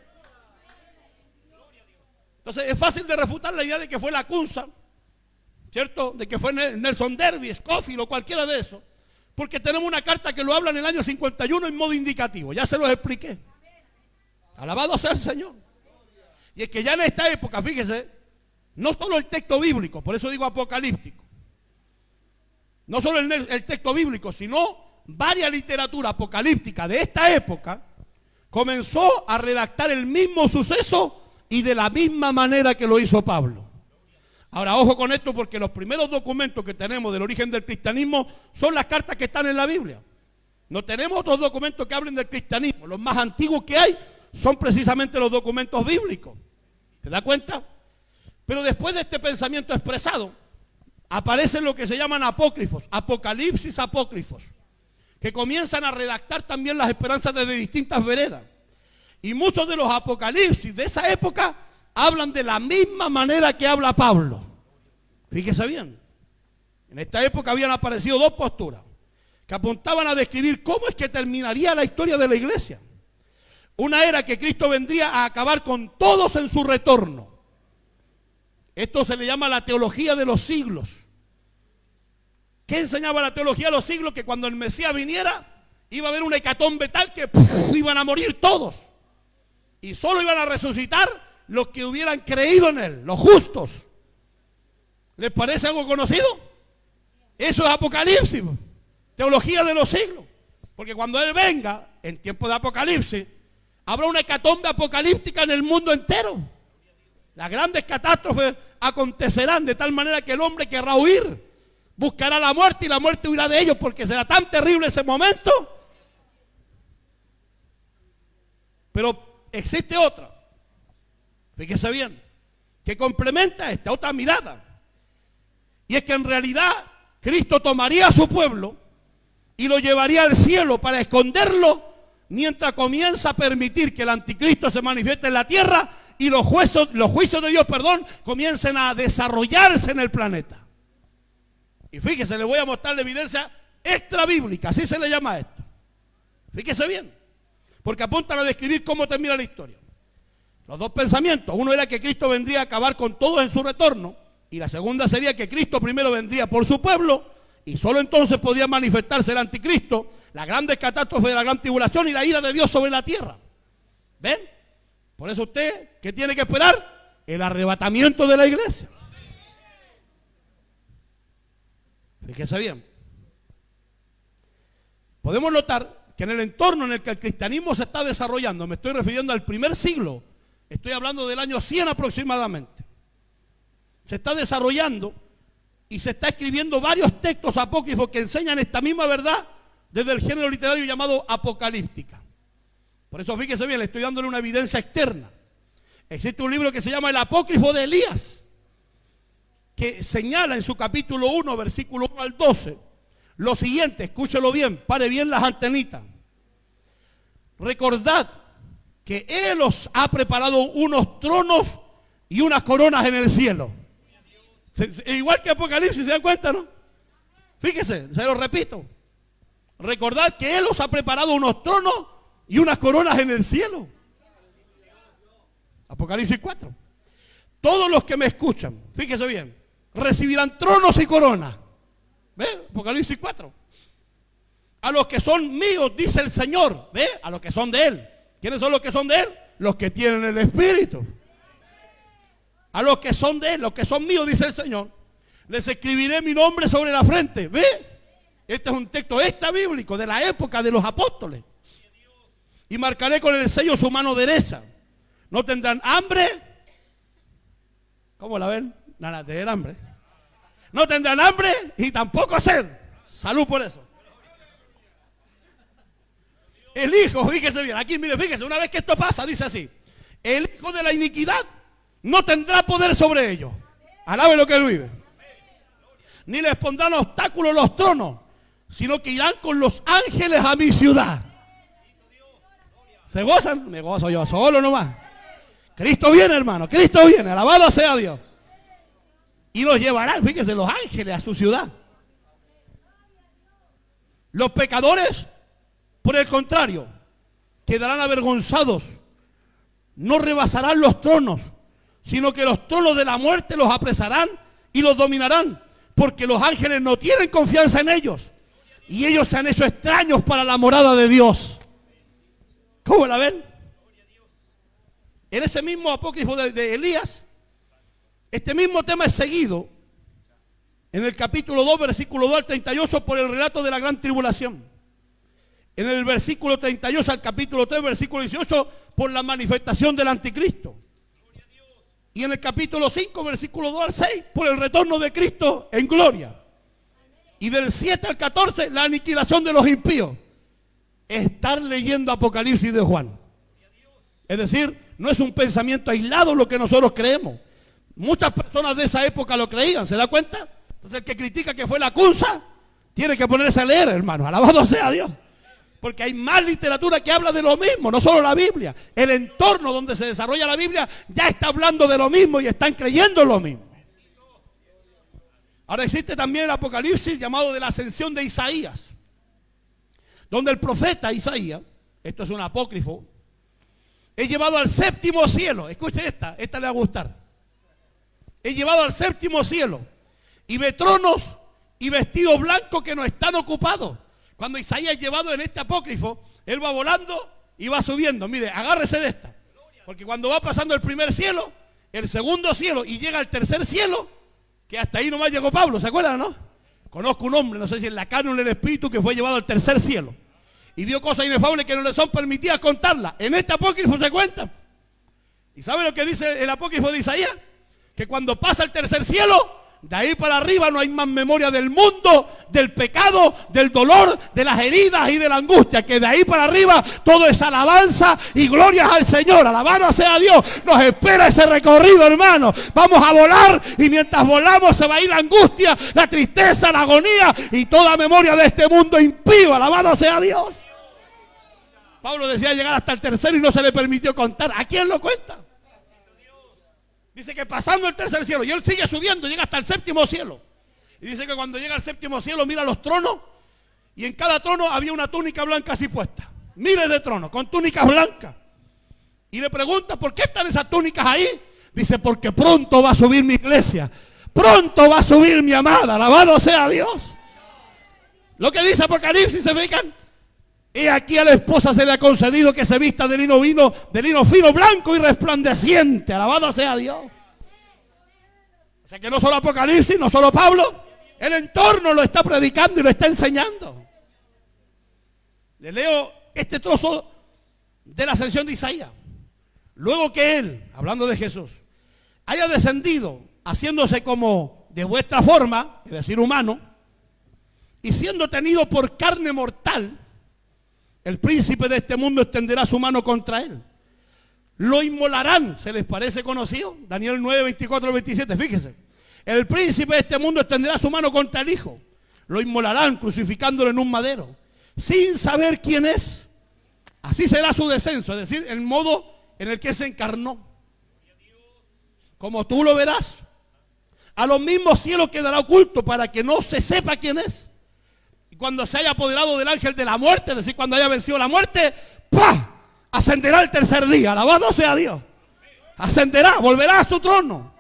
Entonces es fácil de refutar la idea de que fue Lacunza, ¿cierto? De que fue Nelson Darby, Scofield o cualquiera de esos, porque tenemos una carta que lo habla en el año 51 en modo indicativo, ya se los expliqué. Alabado sea el Señor. Y es que ya en esta época, fíjese, no solo el texto bíblico, por eso digo apocalíptico, no solo el texto bíblico, sino varias literatura apocalíptica de esta época comenzó a redactar el mismo suceso y de la misma manera que lo hizo Pablo. Ahora, ojo con esto, porque los primeros documentos que tenemos del origen del cristianismo son las cartas que están en la Biblia. No tenemos otros documentos que hablen del cristianismo. Los más antiguos que hay son precisamente los documentos bíblicos. ¿Te das cuenta? Pero después de este pensamiento expresado, aparecen lo que se llaman apócrifos, apocalipsis apócrifos, que comienzan a redactar también las esperanzas desde distintas veredas. Y muchos de los apocalipsis de esa época hablan de la misma manera que habla Pablo. Fíjese bien, en esta época habían aparecido dos posturas que apuntaban a describir cómo es que terminaría la historia de la iglesia. Una era que Cristo vendría a acabar con todos en su retorno. Esto se le llama la teología de los siglos. ¿Qué enseñaba la teología de los siglos? Que cuando el Mesías viniera, iba a haber una hecatombe tal que iban a morir todos. Y solo iban a resucitar los que hubieran creído en Él, los justos. ¿Les parece algo conocido? Eso es Apocalipsis, teología de los siglos. Porque cuando Él venga, en tiempo de Apocalipsis, habrá una hecatombe apocalíptica en el mundo entero. Las grandes catástrofes acontecerán de tal manera que el hombre querrá huir, buscará la muerte y la muerte huirá de ellos, porque será tan terrible ese momento. Pero existe otra, fíjese bien, que complementa esta otra mirada. Y es que en realidad Cristo tomaría a su pueblo y lo llevaría al cielo para esconderlo mientras comienza a permitir que el anticristo se manifieste en la tierra y los juicios de Dios, comiencen a desarrollarse en el planeta. Y fíjese, le voy a mostrar la evidencia extra bíblica, así se le llama esto. Fíjese bien, porque apuntan a describir cómo termina la historia. Los dos pensamientos, uno era que Cristo vendría a acabar con todos en su retorno, y la segunda sería que Cristo primero vendría por su pueblo, y solo entonces podía manifestarse el anticristo, las grandes catástrofes de la gran tribulación y la ira de Dios sobre la tierra. ¿Ven? Por eso usted, ¿qué tiene que esperar? El arrebatamiento de la iglesia. Fíjese bien. Podemos notar que en el entorno en el que el cristianismo se está desarrollando, me estoy refiriendo al primer siglo, estoy hablando del año 100 aproximadamente, se está desarrollando y se está escribiendo varios textos apócrifos que enseñan esta misma verdad desde el género literario llamado apocalíptica. Por eso fíjese bien, le estoy dándole una evidencia externa. Existe un libro que se llama El Apócrifo de Elías, que señala en su capítulo 1, versículo 1 al 12, lo siguiente, escúchelo bien, pare bien las antenitas. Recordad que Él os ha preparado unos tronos y unas coronas en el cielo. Igual que Apocalipsis, ¿se dan cuenta, no? Fíjese, se lo repito. Recordad que Él os ha preparado unos tronos y unas coronas en el cielo. Apocalipsis 4. Todos los que me escuchan, fíjese bien, recibirán tronos y coronas. ¿Ve? Apocalipsis 4. A los que son míos, dice el Señor. ¿Ve? A los que son de Él. ¿Quiénes son los que son de Él? Los que tienen el Espíritu. A los que son de Él, los que son míos, dice el Señor, les escribiré mi nombre sobre la frente. ¿Ve? Este es un texto extra bíblico de la época de los apóstoles. Y marcaré con el sello su mano derecha. No tendrán hambre. ¿Cómo la ven? Nada, tener hambre. No tendrán hambre y tampoco sed. Salud por eso. El Hijo, fíjese bien, aquí mire, fíjese, una vez que esto pasa, dice así: el Hijo de la iniquidad no tendrá poder sobre ellos. Alabe lo que Él vive. Ni les pondrán obstáculos los tronos, sino que irán con los ángeles a mi ciudad. ¿Se gozan? Me gozo yo solo nomás. Cristo viene, hermano, Cristo viene, alabado sea Dios. Y los llevarán, fíjense, los ángeles a su ciudad. Los pecadores, por el contrario, quedarán avergonzados. No rebasarán los tronos, sino que los tronos de la muerte los apresarán y los dominarán, porque los ángeles no tienen confianza en ellos, y ellos se han hecho extraños para la morada de Dios. ¿Cómo la ven? En ese mismo apócrifo de Elías, este mismo tema es seguido en el capítulo 2, versículo 2 al 38 por el relato de la gran tribulación. En el versículo 38 al capítulo 3, versículo 18, por la manifestación del anticristo. Y en el capítulo 5, versículo 2 al 6, por el retorno de Cristo en gloria. Y del 7 al 14, la aniquilación de los impíos. estar leyendo Apocalipsis de Juan. Es decir, no es un pensamiento aislado lo que nosotros creemos. Muchas personas de esa época lo creían, ¿se da cuenta? Entonces el que critica que fue la Cunza tiene que ponerse a leer, hermano. Alabado sea Dios. Porque hay más literatura que habla de lo mismo, no solo la Biblia. El entorno donde se desarrolla la Biblia ya está hablando de lo mismo y están creyendo lo mismo. Ahora existe también el Apocalipsis llamado de la ascensión de Isaías, donde el profeta Isaías, esto es un apócrifo, es llevado al séptimo cielo. Escuche esta le va a gustar. Es llevado al séptimo cielo y ve tronos y vestidos blancos que no están ocupados. Cuando Isaías es llevado en este apócrifo, él va volando y va subiendo. Mire, agárrese de esta, porque cuando va pasando el primer cielo, el segundo cielo y llega al tercer cielo, que hasta ahí nomás llegó Pablo, ¿se acuerdan, no? Conozco un hombre, no sé si en la carne o en el espíritu, que fue llevado al tercer cielo y vio cosas inefables que no le son permitidas contarlas. En este apócrifo se cuentan. ¿Y sabe lo que dice el apócrifo de Isaías? Que cuando pasa el tercer cielo, de ahí para arriba no hay más memoria del mundo, del pecado, del dolor, de las heridas y de la angustia. Que de ahí para arriba todo es alabanza y glorias al Señor. Alabado sea Dios. Nos espera ese recorrido, hermano. Vamos a volar y mientras volamos se va a ir la angustia, la tristeza, la agonía y toda memoria de este mundo impío. Alabado sea Dios. Pablo decía llegar hasta el tercero y no se le permitió contar. ¿A quién lo cuenta? Dice que pasando el tercer cielo, y él sigue subiendo, llega hasta el séptimo cielo. Y dice que cuando llega al séptimo cielo mira los tronos, y en cada trono había una túnica blanca así puesta. Miles de tronos con túnicas blancas. Y le pregunta, ¿por qué están esas túnicas ahí? Dice, porque pronto va a subir mi iglesia. Pronto va a subir mi amada. Alabado sea Dios. Lo que dice Apocalipsis, ¿se fijan? Y aquí a la esposa se le ha concedido que se vista de lino fino, blanco y resplandeciente. Alabado sea Dios. O sea que no solo Apocalipsis, no solo Pablo, el entorno lo está predicando y lo está enseñando. Le leo este trozo de la ascensión de Isaías. Luego que él, hablando de Jesús, haya descendido haciéndose como de vuestra forma, es decir, humano, y siendo tenido por carne mortal, el príncipe de este mundo extenderá su mano contra él. Lo inmolarán. ¿Se les parece conocido? Daniel 9, 24, 27. Fíjese. El príncipe de este mundo extenderá su mano contra el Hijo. Lo inmolarán crucificándolo en un madero, sin saber quién es. Así será su descenso. Es decir, el modo en el que se encarnó. Como tú lo verás. A los mismos cielos quedará oculto para que no se sepa quién es. Cuando se haya apoderado del ángel de la muerte, es decir, cuando haya vencido la muerte, ¡pah!, ascenderá el tercer día. Alabado sea Dios. Ascenderá, volverá a su trono.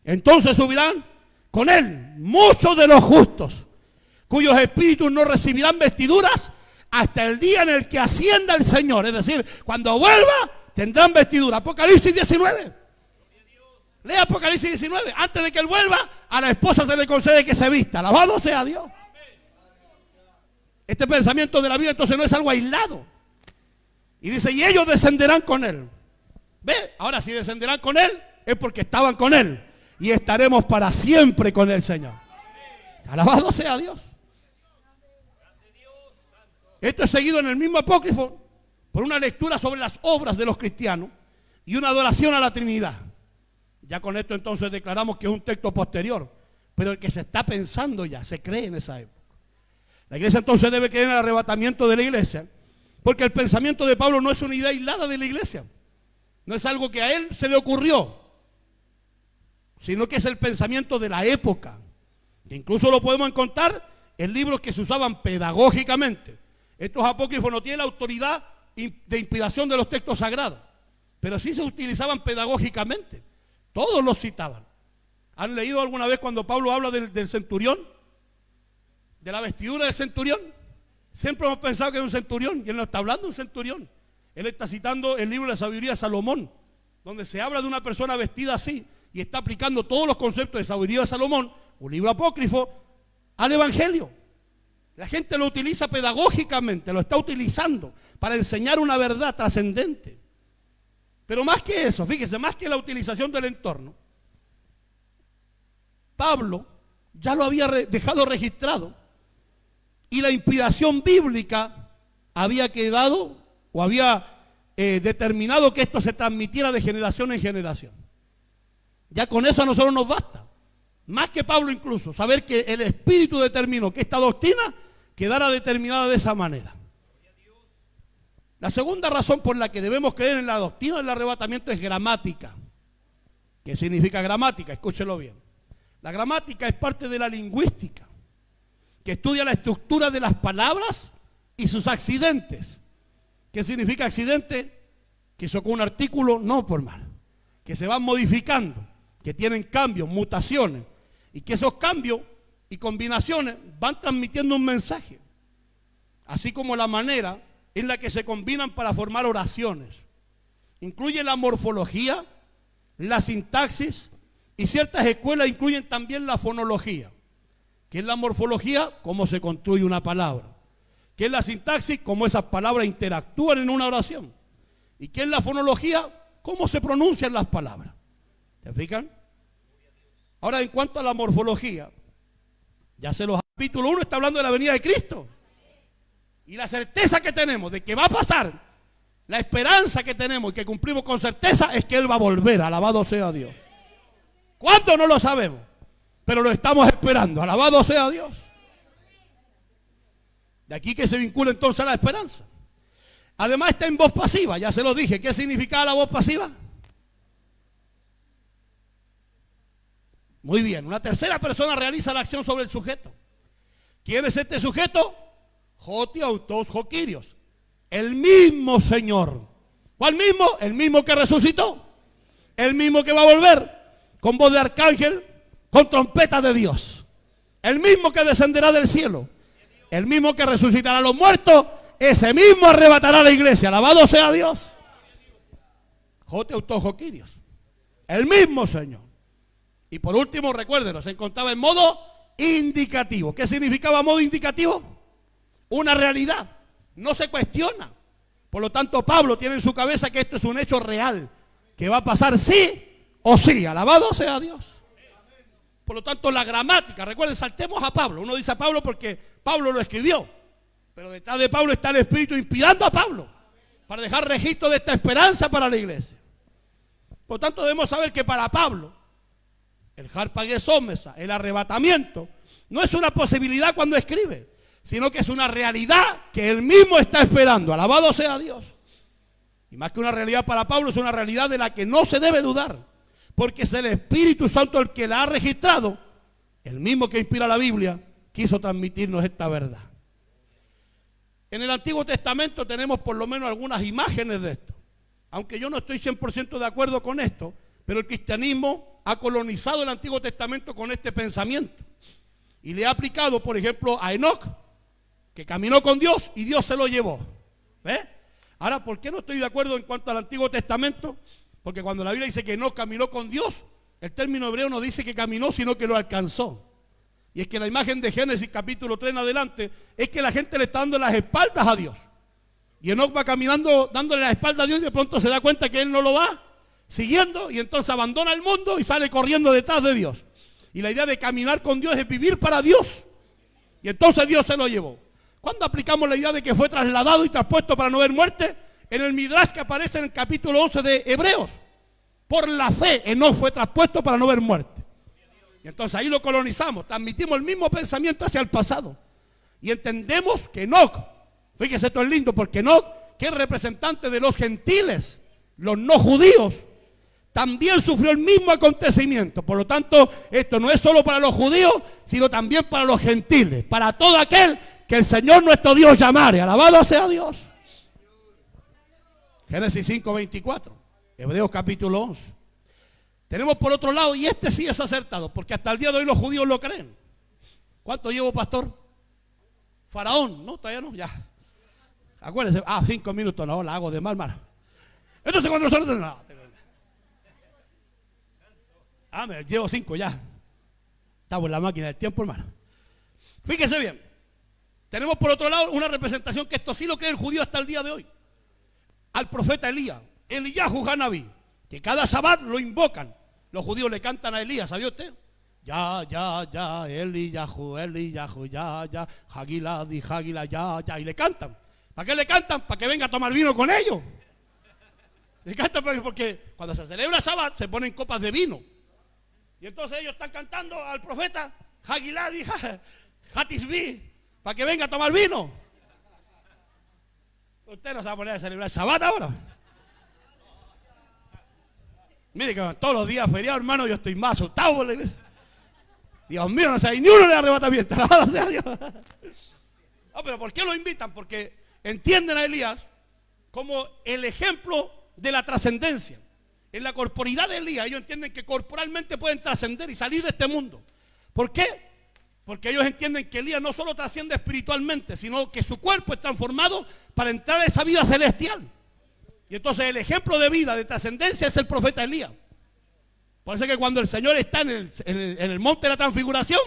Entonces subirán con él muchos de los justos, cuyos espíritus no recibirán vestiduras hasta el día en el que ascienda el Señor. Es decir, cuando vuelva tendrán vestidura. Apocalipsis 19. Lea Apocalipsis 19. Antes de que él vuelva, a la esposa se le concede que se vista. Alabado sea Dios. Este pensamiento de la Biblia entonces no es algo aislado. Y dice, y ellos descenderán con él. Ve, ahora si descenderán con él, es porque estaban con él. Y estaremos para siempre con el Señor. Alabado sea Dios. Esto es seguido en el mismo apócrifo por una lectura sobre las obras de los cristianos y una adoración a la Trinidad. Ya con esto entonces declaramos que es un texto posterior, pero el que se está pensando ya, se cree en esa época. La iglesia entonces debe creer en el arrebatamiento de la iglesia, porque el pensamiento de Pablo no es una idea aislada de la iglesia, no es algo que a él se le ocurrió, sino que es el pensamiento de la época, que incluso lo podemos encontrar en libros que se usaban pedagógicamente. Estos apócrifos no tienen la autoridad de inspiración de los textos sagrados, pero sí se utilizaban pedagógicamente. Todos los citaban. ¿Han leído alguna vez cuando Pablo habla del centurión? De la vestidura del centurión. Siempre hemos pensado que es un centurión, y él no está hablando de un centurión. Él está citando el libro de la sabiduría de Salomón, donde se habla de una persona vestida así, y está aplicando todos los conceptos de sabiduría de Salomón, un libro apócrifo, al evangelio. La gente lo utiliza pedagógicamente, lo está utilizando para enseñar una verdad trascendente. Pero más que eso, fíjese, más que la utilización del entorno, Pablo ya lo había dejado registrado y la inspiración bíblica había quedado o había determinado que esto se transmitiera de generación en generación. Ya con eso a nosotros nos basta. Más que Pablo incluso, saber que el Espíritu determinó que esta doctrina quedara determinada de esa manera. La segunda razón por la que debemos creer en la doctrina del arrebatamiento es gramática. ¿Qué significa gramática? Escúchelo bien. La gramática es parte de la lingüística, que estudia la estructura de las palabras y sus accidentes. ¿Qué significa accidente? Que eso con un artículo, no por mal, que se van modificando, que tienen cambios, mutaciones, y que esos cambios y combinaciones van transmitiendo un mensaje, así como la manera en la que se combinan para formar oraciones. Incluye la morfología, la sintaxis, y ciertas escuelas incluyen también la fonología. ¿Qué es la morfología? Cómo se construye una palabra. ¿Qué es la sintaxis? Cómo esas palabras interactúan en una oración. ¿Y qué es la fonología? Cómo se pronuncian las palabras. ¿Se fijan? Ahora, en cuanto a la morfología, ya se los capítulo 1 está hablando de la venida de Cristo. Y la certeza que tenemos de que va a pasar, la esperanza que tenemos y que cumplimos con certeza es que Él va a volver. Alabado sea Dios. ¿Cuánto? No lo sabemos, pero lo estamos esperando. Alabado sea Dios. De aquí que se vincula entonces a la esperanza. Además está en voz pasiva, ya se lo dije. ¿Qué significaba la voz pasiva? Muy bien, una tercera persona realiza la acción sobre el sujeto. ¿Quién es este sujeto? Jotiautos Joquirios, el mismo Señor. ¿Cuál mismo? El mismo que resucitó, el mismo que va a volver con voz de arcángel, con trompeta de Dios, el mismo que descenderá del cielo, el mismo que resucitará a los muertos, ese mismo arrebatará a la iglesia. Alabado sea Dios. Jotiautos Joquirios, el mismo Señor. Y por último, recuérdenlo, se encontraba en modo indicativo. ¿Qué significaba modo indicativo? Una realidad, no se cuestiona. Por lo tanto, Pablo tiene en su cabeza que esto es un hecho real, que va a pasar sí o sí. Alabado sea Dios. Por lo tanto, la gramática, recuerden, saltemos a Pablo. Uno dice a Pablo porque Pablo lo escribió, pero detrás de Pablo está el Espíritu inspirando a Pablo para dejar registro de esta esperanza para la iglesia. Por lo tanto, debemos saber que para Pablo, el harpagesómesa, el arrebatamiento, no es una posibilidad cuando escribe, sino que es una realidad que él mismo está esperando. Alabado sea Dios. Y más que una realidad para Pablo, es una realidad de la que no se debe dudar, porque es el Espíritu Santo el que la ha registrado. El mismo que inspira la Biblia quiso transmitirnos esta verdad. En el Antiguo Testamento tenemos por lo menos algunas imágenes de esto, aunque yo no estoy 100% de acuerdo con esto, pero el cristianismo ha colonizado el Antiguo Testamento con este pensamiento y le ha aplicado, por ejemplo, a Enoc, que caminó con Dios y Dios se lo llevó. ¿Ves? Ahora, ¿por qué no estoy de acuerdo en cuanto al Antiguo Testamento? Porque cuando la Biblia dice que Enoc caminó con Dios, el término hebreo no dice que caminó, sino que lo alcanzó. Y es que la imagen de Génesis capítulo 3 en adelante es que la gente le está dando las espaldas a Dios. Y Enoc va caminando dándole la espalda a Dios y de pronto se da cuenta que él no lo va siguiendo y entonces abandona el mundo y sale corriendo detrás de Dios. Y la idea de caminar con Dios es vivir para Dios. Y entonces Dios se lo llevó. ¿Cuándo aplicamos la idea de que fue trasladado y traspuesto para no ver muerte? En el Midrash que aparece en el capítulo 11 de Hebreos. Por la fe, Enoc fue traspuesto para no ver muerte. Y entonces ahí lo colonizamos, transmitimos el mismo pensamiento hacia el pasado. Y entendemos que Enoc, fíjese, esto es lindo, porque Enoc, que es representante de los gentiles, los no judíos, también sufrió el mismo acontecimiento. Por lo tanto, esto no es solo para los judíos, sino también para los gentiles, para todo aquel que el Señor nuestro Dios llamare. Alabado sea Dios. Génesis 5:24, Hebreos capítulo 11. Tenemos por otro lado, y este sí es acertado, porque hasta el día de hoy los judíos lo creen. ¿Cuánto llevo, pastor? Faraón, no, todavía no, ya. Acuérdense, 5 minutos, no, la hago de mal. Entonces cuando nosotros... me llevo 5 ya. Estamos en la máquina del tiempo, hermano. Fíjese bien. Tenemos por otro lado una representación que esto sí lo cree el judío hasta el día de hoy. Al profeta Elías, Eliyahu Hanabí, que cada Shabbat lo invocan. Los judíos le cantan a Elías, ¿sabía usted? ya, Eliyahu, ya, Hagiladi, Hagila, ya, y le cantan. ¿Para qué le cantan? Para que venga a tomar vino con ellos. Le cantan porque cuando se celebra Shabbat se ponen copas de vino. Y entonces ellos están cantando al profeta Hagiladi, Hatisbi, para que venga a tomar vino. Usted no se va a poner a celebrar Shabbat ahora. Mire que todos los días feriados, hermano, yo estoy más asustado por la iglesia. Dios mío, no sé, ni uno le arrebatamiento. Alabado sea Dios. No, pero ¿por qué lo invitan? Porque entienden a Elías como el ejemplo de la trascendencia. En la corporidad de Elías, ellos entienden que corporalmente pueden trascender y salir de este mundo. ¿Por qué? Porque ellos entienden que Elías no solo trasciende espiritualmente, sino que su cuerpo es transformado para entrar a esa vida celestial. Y entonces el ejemplo de vida, de trascendencia, es el profeta Elías. Por eso es que cuando el Señor está en el monte de la transfiguración,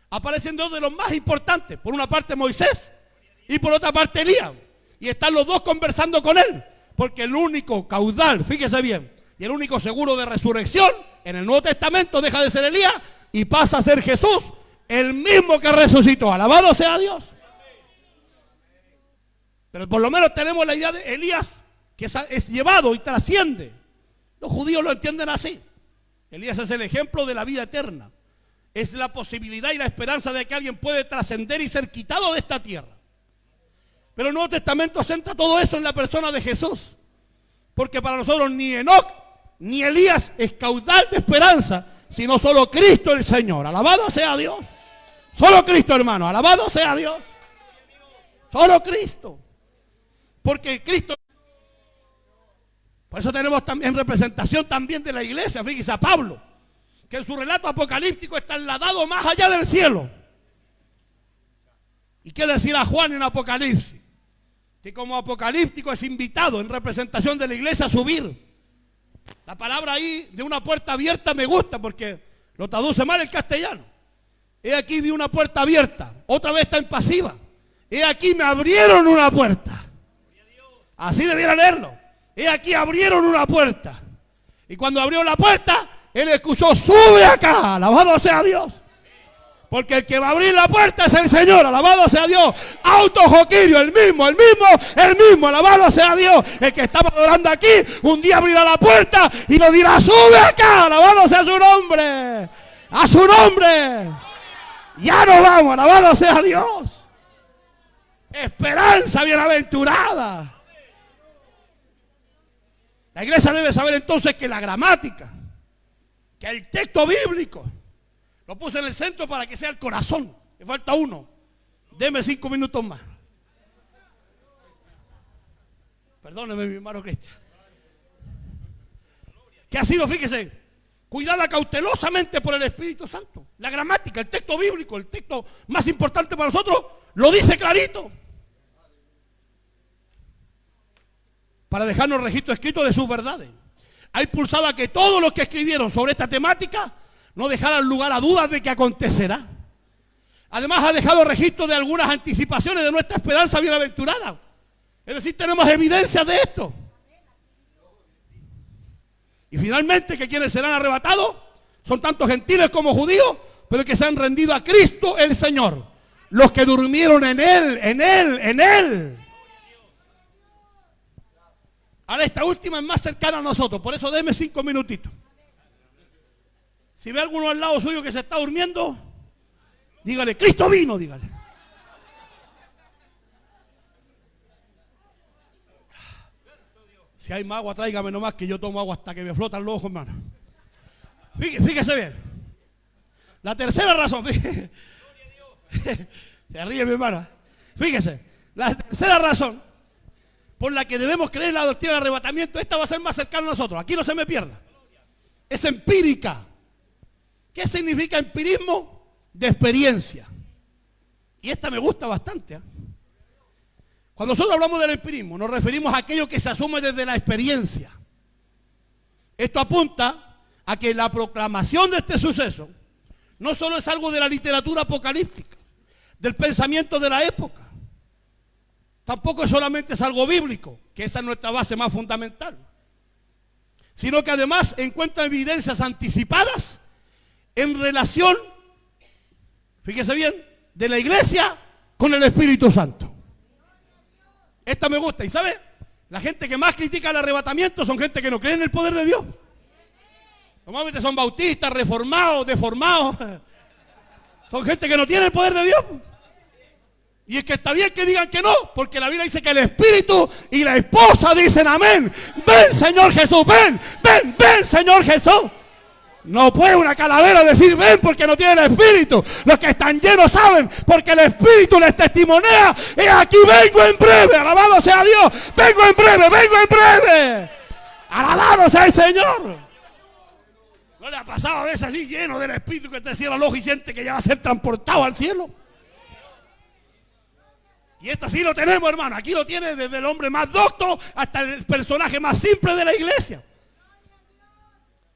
aparecen dos de los más importantes. Por una parte Moisés y por otra parte Elías. Y están los dos conversando con él. Porque el único caudal, fíjese bien, y el único seguro de resurrección en el Nuevo Testamento deja de ser Elías y pasa a ser Jesús, el mismo que resucitó. Alabado sea Dios. Pero por lo menos tenemos la idea de Elías, que es llevado y trasciende. Los judíos lo entienden así. Elías es el ejemplo de la vida eterna. Es la posibilidad y la esperanza de que alguien puede trascender y ser quitado de esta tierra. Pero el Nuevo Testamento centra todo eso en la persona de Jesús. Porque para nosotros ni Enoc ni Elías es caudal de esperanza, sino solo Cristo el Señor. Alabado sea Dios. Solo Cristo, hermano. Alabado sea Dios. Solo Cristo. Porque Cristo... Por eso tenemos también representación también de la iglesia. Fíjese a Pablo, que en su relato apocalíptico está enladado más allá del cielo. ¿Y qué decir a Juan en Apocalipsis? Que como apocalíptico es invitado en representación de la iglesia a subir. La palabra ahí de una puerta abierta me gusta porque lo traduce mal el castellano. He aquí vi una puerta abierta. Otra vez está en pasiva. He aquí me abrieron una puerta. Así debiera leerlo. He aquí abrieron una puerta. Y cuando abrió la puerta, él escuchó: sube acá. Alabado sea Dios. Porque el que va a abrir la puerta es el Señor. Alabado sea Dios. Auto Joquirio, el mismo. Alabado sea Dios. El que estaba adorando aquí, un día abrirá la puerta y nos dirá: sube acá. Alabado sea su nombre. A su nombre. Ya nos vamos. Alabado sea Dios. Esperanza bienaventurada. La iglesia debe saber entonces que la gramática, que el texto bíblico, lo puse en el centro para que sea el corazón. Me falta uno. Deme 5 minutos más. Perdóneme, mi hermano Cristian. Que ha sido, fíjese, cuidada cautelosamente por el Espíritu Santo. La gramática, el texto bíblico, el texto más importante para nosotros, lo dice clarito. Para dejarnos registro escrito de sus verdades. Ha impulsado a que todos los que escribieron sobre esta temática no dejaran lugar a dudas de que acontecerá. Además ha dejado registro de algunas anticipaciones de nuestra esperanza bienaventurada. Es decir, tenemos evidencia de esto. Y finalmente que quienes serán arrebatados son tanto gentiles como judíos, pero que se han rendido a Cristo el Señor. Los que durmieron en Él. Ahora esta última es más cercana a nosotros, por eso déme 5 minutitos. Si ve a alguno al lado suyo que se está durmiendo, dígale: Cristo vino, dígale. Si hay más agua, tráigame nomás, que yo tomo agua hasta que me flotan los ojos, hermano. Fíjese bien. La tercera razón, fíjese. Se ríe mi hermana. Fíjese, la tercera razón por la que debemos creer en la doctrina del arrebatamiento, esta va a ser más cercana a nosotros. Aquí no se me pierda. Es empírica. ¿Qué significa empirismo? De experiencia. Y esta me gusta bastante, ¿eh? Cuando nosotros hablamos del empirismo, nos referimos a aquello que se asume desde la experiencia. Esto apunta a que la proclamación de este suceso no solo es algo de la literatura apocalíptica, del pensamiento de la época, tampoco solamente es algo bíblico, que esa es nuestra base más fundamental, sino que además encuentra evidencias anticipadas en relación, fíjese bien, de la iglesia con el Espíritu Santo. Esta me gusta. ¿Y sabe? La gente que más critica el arrebatamiento son gente que no cree en el poder de Dios. Normalmente son bautistas, reformados, deformados. Son gente que no tiene el poder de Dios. Y es que está bien que digan que no, porque la Biblia dice que el Espíritu y la esposa dicen amén. Ven, Señor Jesús, ven, ven, ven, Señor Jesús. No puede una calavera decir ven porque no tiene el Espíritu. Los que están llenos saben, porque el Espíritu les testimonea. Y aquí vengo en breve, alabado sea Dios. Vengo en breve, vengo en breve. Alabado sea el Señor. ¿No le ha pasado a veces así lleno del Espíritu que te cierra el ojo y siente que ya va a ser transportado al cielo? Y esto sí lo tenemos, hermano. Aquí lo tiene desde el hombre más docto hasta el personaje más simple de la iglesia.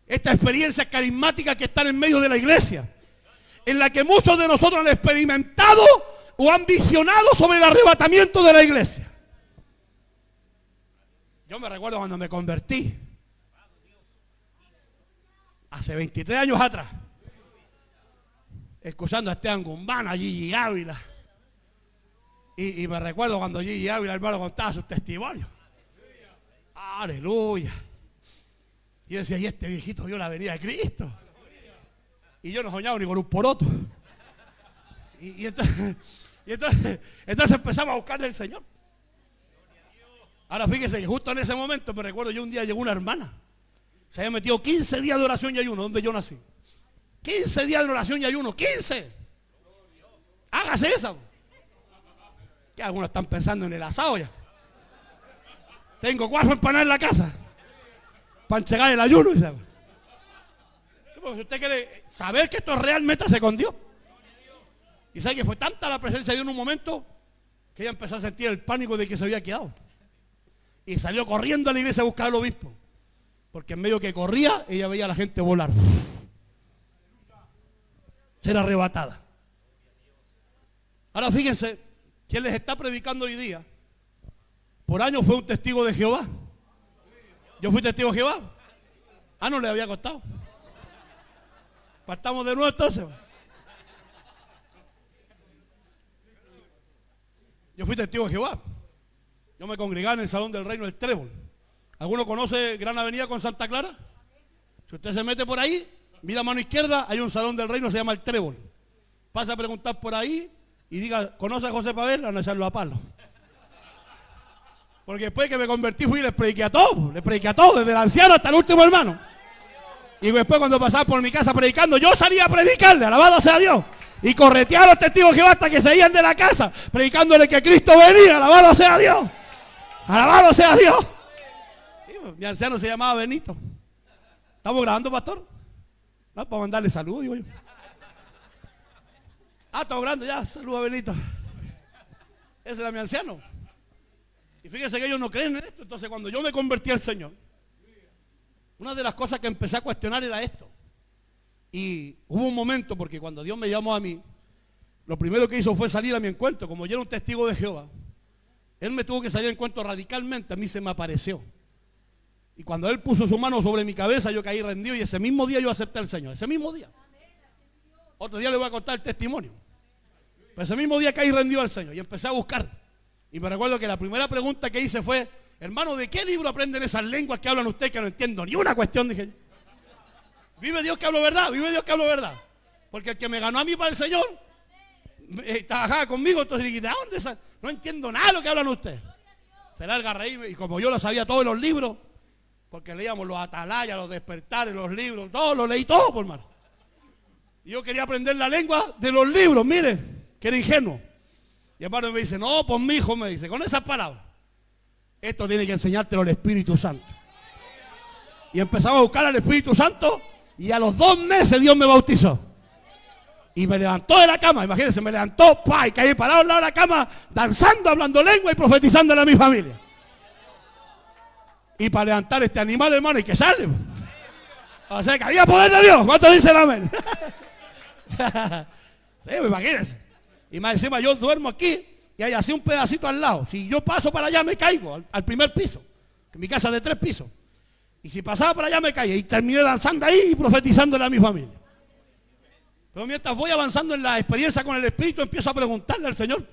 Esta experiencia carismática que están en medio de la iglesia, en la que muchos de nosotros han experimentado o han visionado sobre el arrebatamiento de la iglesia. Yo me recuerdo cuando me convertí, hace 23 años atrás, escuchando a Esteban Gumbán, a Gigi Ávila. Y me recuerdo cuando Gigi Ávila, hermano, contaba sus testimonios. Aleluya. Y yo decía, y este viejito vio la venida de Cristo. Y yo no soñaba ni con un poroto. Y entonces empezamos a buscar del Señor. Ahora fíjese que justo en ese momento me recuerdo, yo un día llegó una hermana. Se había metido 15 días de oración y ayuno, donde yo nací. 15 días de oración y ayuno, 15. Hágase esa. Que algunos están pensando en el asado ya. Tengo 4 empanadas en la casa para entregar el ayuno. ¿Sabe? Si usted quiere saber que esto realmente se con Dios. Y sabe que fue tanta la presencia de Dios en un momento que ella empezó a sentir el pánico de que se había quedado. Y salió corriendo a la iglesia a buscar al obispo. Porque en medio que corría, ella veía a la gente volar. Ser arrebatada. Ahora fíjense, quien les está predicando hoy día, por años fue un testigo de Jehová. Yo fui testigo de Jehová. No le había costado. Partamos de nuevo entonces. Yo fui testigo de Jehová. Yo me congregaba en el Salón del Reino del Trébol. ¿Alguno conoce Gran Avenida con Santa Clara? Si usted se mete por ahí, mira a mano izquierda, hay un Salón del Reino, se llama el Trébol. Pasa a preguntar por ahí y diga, ¿conoce a José Pavel? A no echarlo a palo. Porque después que me convertí fui y les prediqué a todos, desde el anciano hasta el último hermano. Y después cuando pasaba por mi casa predicando, yo salía a predicarle, alabado sea Dios. Y correteaba a los testigos de Jehová hasta que se iban de la casa, predicándole que Cristo venía, alabado sea Dios. Alabado sea Dios. Sí, mi anciano se llamaba Benito. ¿Estamos grabando, pastor? No, para mandarle saludos, digo yo. Estamos grabando ya, saludos a Benito. Ese era mi anciano. Y fíjense que ellos no creen en esto. Entonces cuando yo me convertí al Señor, una de las cosas que empecé a cuestionar era esto. Y hubo un momento, porque cuando Dios me llamó a mí, lo primero que hizo fue salir a mi encuentro. Como yo era un testigo de Jehová, Él me tuvo que salir a encuentro radicalmente. A mí se me apareció. Y cuando Él puso su mano sobre mi cabeza, yo caí rendido. Y ese mismo día yo acepté al Señor. Ese mismo día. Otro día le voy a contar el testimonio. Pero ese mismo día caí rendido al Señor. Y empecé a buscar. Y me recuerdo que la primera pregunta que hice fue, hermano, ¿de qué libro aprenden esas lenguas que hablan ustedes que no entiendo ni una cuestión? Dije yo. Vive Dios que hablo verdad, vive Dios que hablo verdad. Porque el que me ganó a mí para el Señor, trabajaba conmigo, entonces dije, ¿de dónde? No entiendo nada de lo que hablan ustedes. Se larga a reírme, y como yo lo sabía todos los libros, porque leíamos los atalayas, los despertares, los libros, todo, lo leí todo, por mano. Y yo quería aprender la lengua de los libros, mire, que era ingenuo. Y hermano me dice, no, pues mi hijo, me dice, con esas palabras, esto tiene que enseñártelo el Espíritu Santo. Y empezamos a buscar al Espíritu Santo, y a los 2 meses Dios me bautizó. Y me levantó de la cama, imagínense, me levantó, y caí parado al lado de la cama, danzando, hablando lengua y profetizándole a mi familia. Y para levantar este animal, hermano, hay que sale. O sea, que había poder de Dios. ¿Cuántos dicen amén? Sí, imagínense. Y más encima yo duermo aquí y hay así un pedacito al lado. Si yo paso para allá me caigo al primer piso. Que mi casa es de 3 pisos. Y si pasaba para allá me caía. Y terminé danzando ahí y profetizándole a mi familia. Pero mientras voy avanzando en la experiencia con el Espíritu, empiezo a preguntarle al Señor.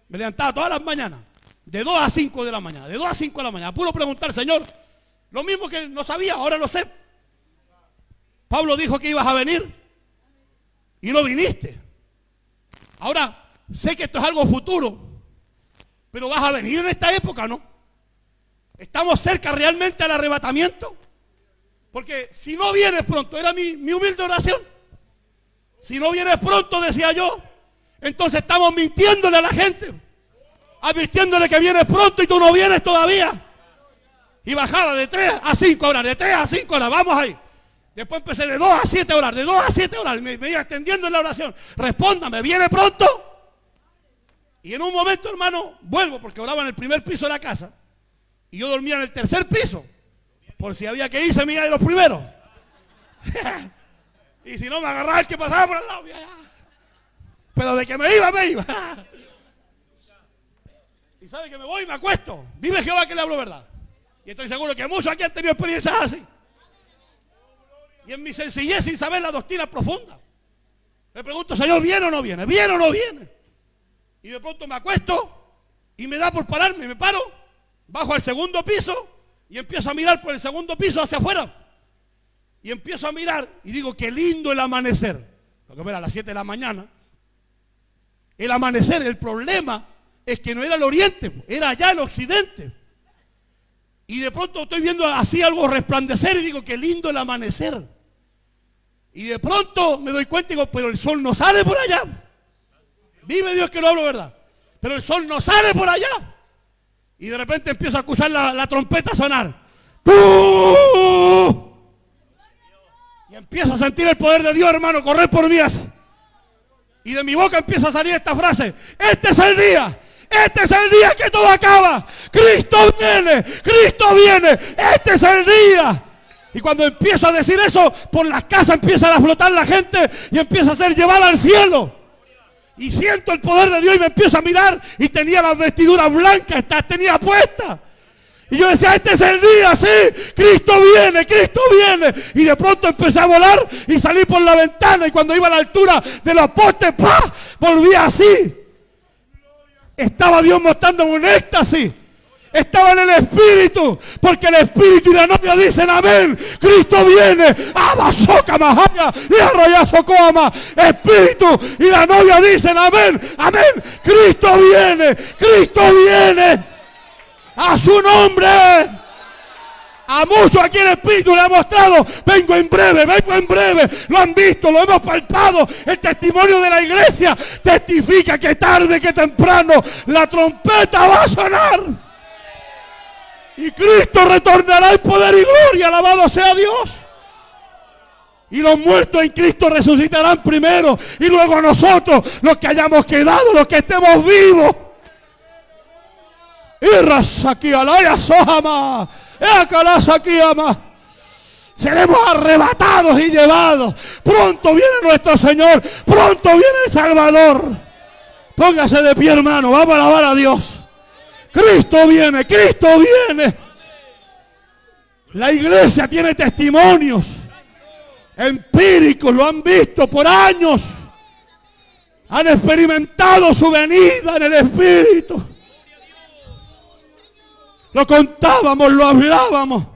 Me levantaba todas las mañanas, de 2 a 5 de la mañana, de 2 a 5 de la mañana, puro preguntar, Señor, lo mismo que no sabía, ahora lo sé. Pablo dijo que ibas a venir y no viniste. Ahora, sé que esto es algo futuro, pero vas a venir en esta época, ¿no? ¿Estamos cerca realmente al arrebatamiento? Porque si no vienes pronto, era mi humilde oración. Si no vienes pronto, decía yo, entonces estamos mintiéndole a la gente, advirtiéndole que vienes pronto y tú no vienes todavía. Y bajaba de 3 a 5 horas, de 3 a 5 horas, vamos ahí. Después empecé de 2 a 7 horas, de 2 a 7 horas, me iba extendiendo en la oración. Respóndame, ¿viene pronto? Y en un momento, hermano, vuelvo, porque oraba en el primer piso de la casa. Y yo dormía en el tercer piso, por si había que irse, me iba de los primeros. Y si no, me agarraba el que pasaba por el lado. Pero de que me iba, me iba. Y sabe que me voy y me acuesto. Vive Jehová que le hablo verdad. Y estoy seguro que muchos aquí han tenido experiencias así. Y en mi sencillez, sin saber la doctrina profunda, le pregunto, Señor, ¿viene o no viene? ¿Viene o no viene? Y de pronto me acuesto y me da por pararme. Me paro, bajo al segundo piso y empiezo a mirar por el segundo piso hacia afuera. Y empiezo a mirar y digo, qué lindo el amanecer. Lo que era a las 7 de la mañana. El amanecer, el problema es que no era el oriente, era allá el occidente. Y de pronto estoy viendo así algo resplandecer y digo, qué lindo el amanecer. Y de pronto me doy cuenta y digo, pero el sol no sale por allá. Vive Dios que no hablo verdad. Pero el sol no sale por allá. Y de repente empiezo a acusar la trompeta a sonar. ¡Pum! Y empiezo a sentir el poder de Dios, hermano, correr por mí así. Y de mi boca empieza a salir esta frase: este es el día que todo acaba. Cristo viene, este es el día. Y cuando empiezo a decir eso, por las casas empieza a flotar la gente y empieza a ser llevada al cielo. Y siento el poder de Dios y me empiezo a mirar y tenía las vestiduras blancas, tenía puestas. Y yo decía, este es el día, sí, Cristo viene. Y de pronto empecé a volar y salí por la ventana. Y cuando iba a la altura de los postes, ¡pah!, volví así. Estaba Dios mostrándome un éxtasis. Estaba en el Espíritu, porque el Espíritu y la novia dicen amén. Cristo viene. Abasoca Mahaya y Arroyazo Coama. Espíritu y la novia dicen amén. Amén. Cristo viene. A su nombre. A muchos aquí el Espíritu le ha mostrado, vengo en breve, lo han visto, lo hemos palpado. El testimonio de la iglesia testifica que tarde que temprano la trompeta va a sonar y Cristo retornará en poder y gloria, alabado sea Dios. Y los muertos en Cristo resucitarán primero y luego nosotros, los que hayamos quedado, los que estemos vivos. Seremos arrebatados y llevados. Pronto viene nuestro Señor, pronto viene el Salvador. Póngase de pie, hermano, vamos a alabar a Dios. Cristo viene. La iglesia tiene testimonios empíricos, lo han visto por años. Han experimentado su venida en el Espíritu. Lo contábamos, lo hablábamos,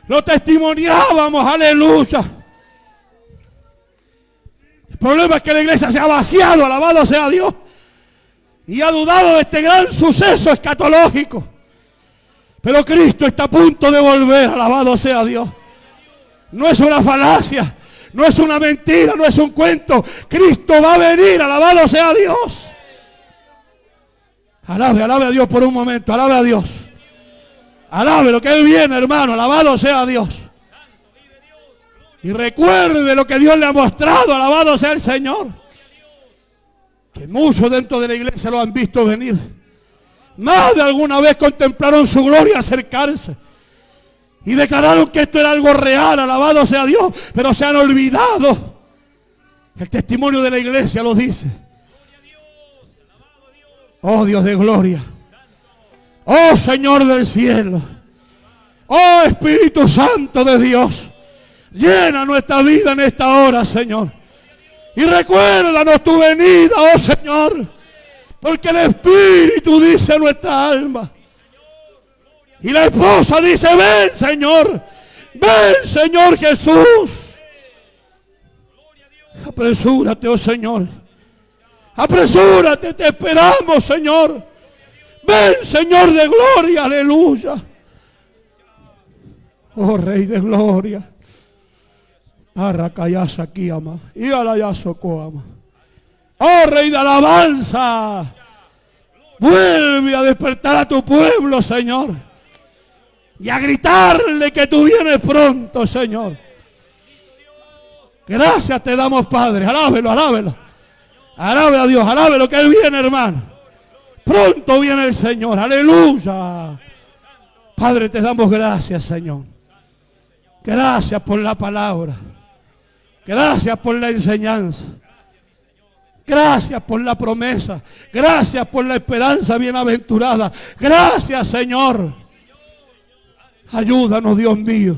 lo testimoniábamos, aleluya. El problema es que la iglesia se ha vaciado, alabado sea Dios, y ha dudado de este gran suceso escatológico. Pero Cristo está a punto de volver, alabado sea Dios. No es una falacia, no es una mentira, no es un cuento. Cristo va a venir, alabado sea Dios. Alabe a Dios por un momento, alabe a Dios. Alabe lo que Él viene, hermano, alabado sea Dios. Y recuerde lo que Dios le ha mostrado, alabado sea el Señor. Que muchos dentro de la iglesia lo han visto venir. Más de alguna vez contemplaron su gloria acercarse. Y declararon que esto era algo real, alabado sea Dios. Pero se han olvidado. El testimonio de la iglesia lo dice. Oh Dios de gloria. Oh Señor del cielo, oh Espíritu Santo de Dios, llena nuestra vida en esta hora, Señor. Y recuérdanos tu venida, oh Señor, porque el Espíritu dice a nuestra alma. Y la esposa dice, ven Señor, ven Señor Jesús. Apresúrate, oh Señor. Apresúrate, te esperamos, Señor. Ven, Señor de gloria, aleluya. Oh Rey de gloria. Arracayasa aquí, ama. Y alayasoco, ama. Oh Rey de alabanza. Vuelve a despertar a tu pueblo, Señor. Y a gritarle que tú vienes pronto, Señor. Gracias te damos, Padre. Alábelo, alábelo. Alabe a Dios, alábelo que Él viene, hermano. Pronto viene el Señor, aleluya. Padre, te damos gracias, Señor. Gracias por la palabra. Gracias por la enseñanza. Gracias por la promesa. Gracias por la esperanza bienaventurada. Gracias, Señor. Ayúdanos, Dios mío.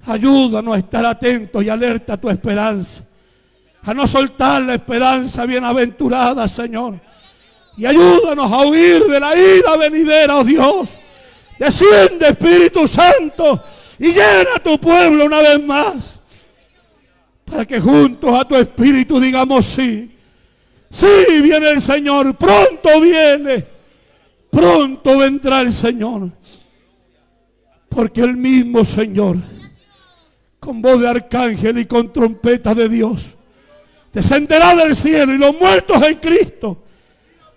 Ayúdanos a estar atentos y alerta a tu esperanza. A no soltar la esperanza bienaventurada, Señor. Y ayúdanos a huir de la ira venidera, oh Dios. Desciende, Espíritu Santo, y llena a tu pueblo una vez más. Para que juntos a tu Espíritu digamos sí. Sí, viene el Señor, pronto viene. Pronto vendrá el Señor. Porque el mismo Señor, con voz de arcángel y con trompeta de Dios, descenderá del cielo, y los muertos en Cristo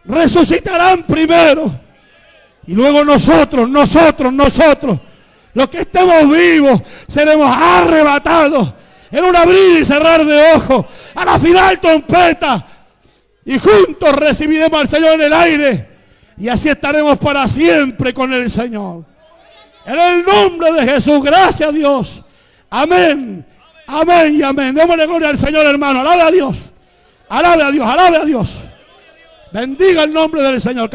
resucitarán primero. Y luego nosotros, los que estemos vivos, seremos arrebatados en un abrir y cerrar de ojos a la final trompeta. Y juntos recibiremos al Señor en el aire. Y así estaremos para siempre con el Señor. En el nombre de Jesús, gracias a Dios. Amén, amén y amén. Démosle gloria al Señor, hermano. Alabe a Dios. Alabe a Dios, alabe a Dios. Bendiga el nombre del Señor.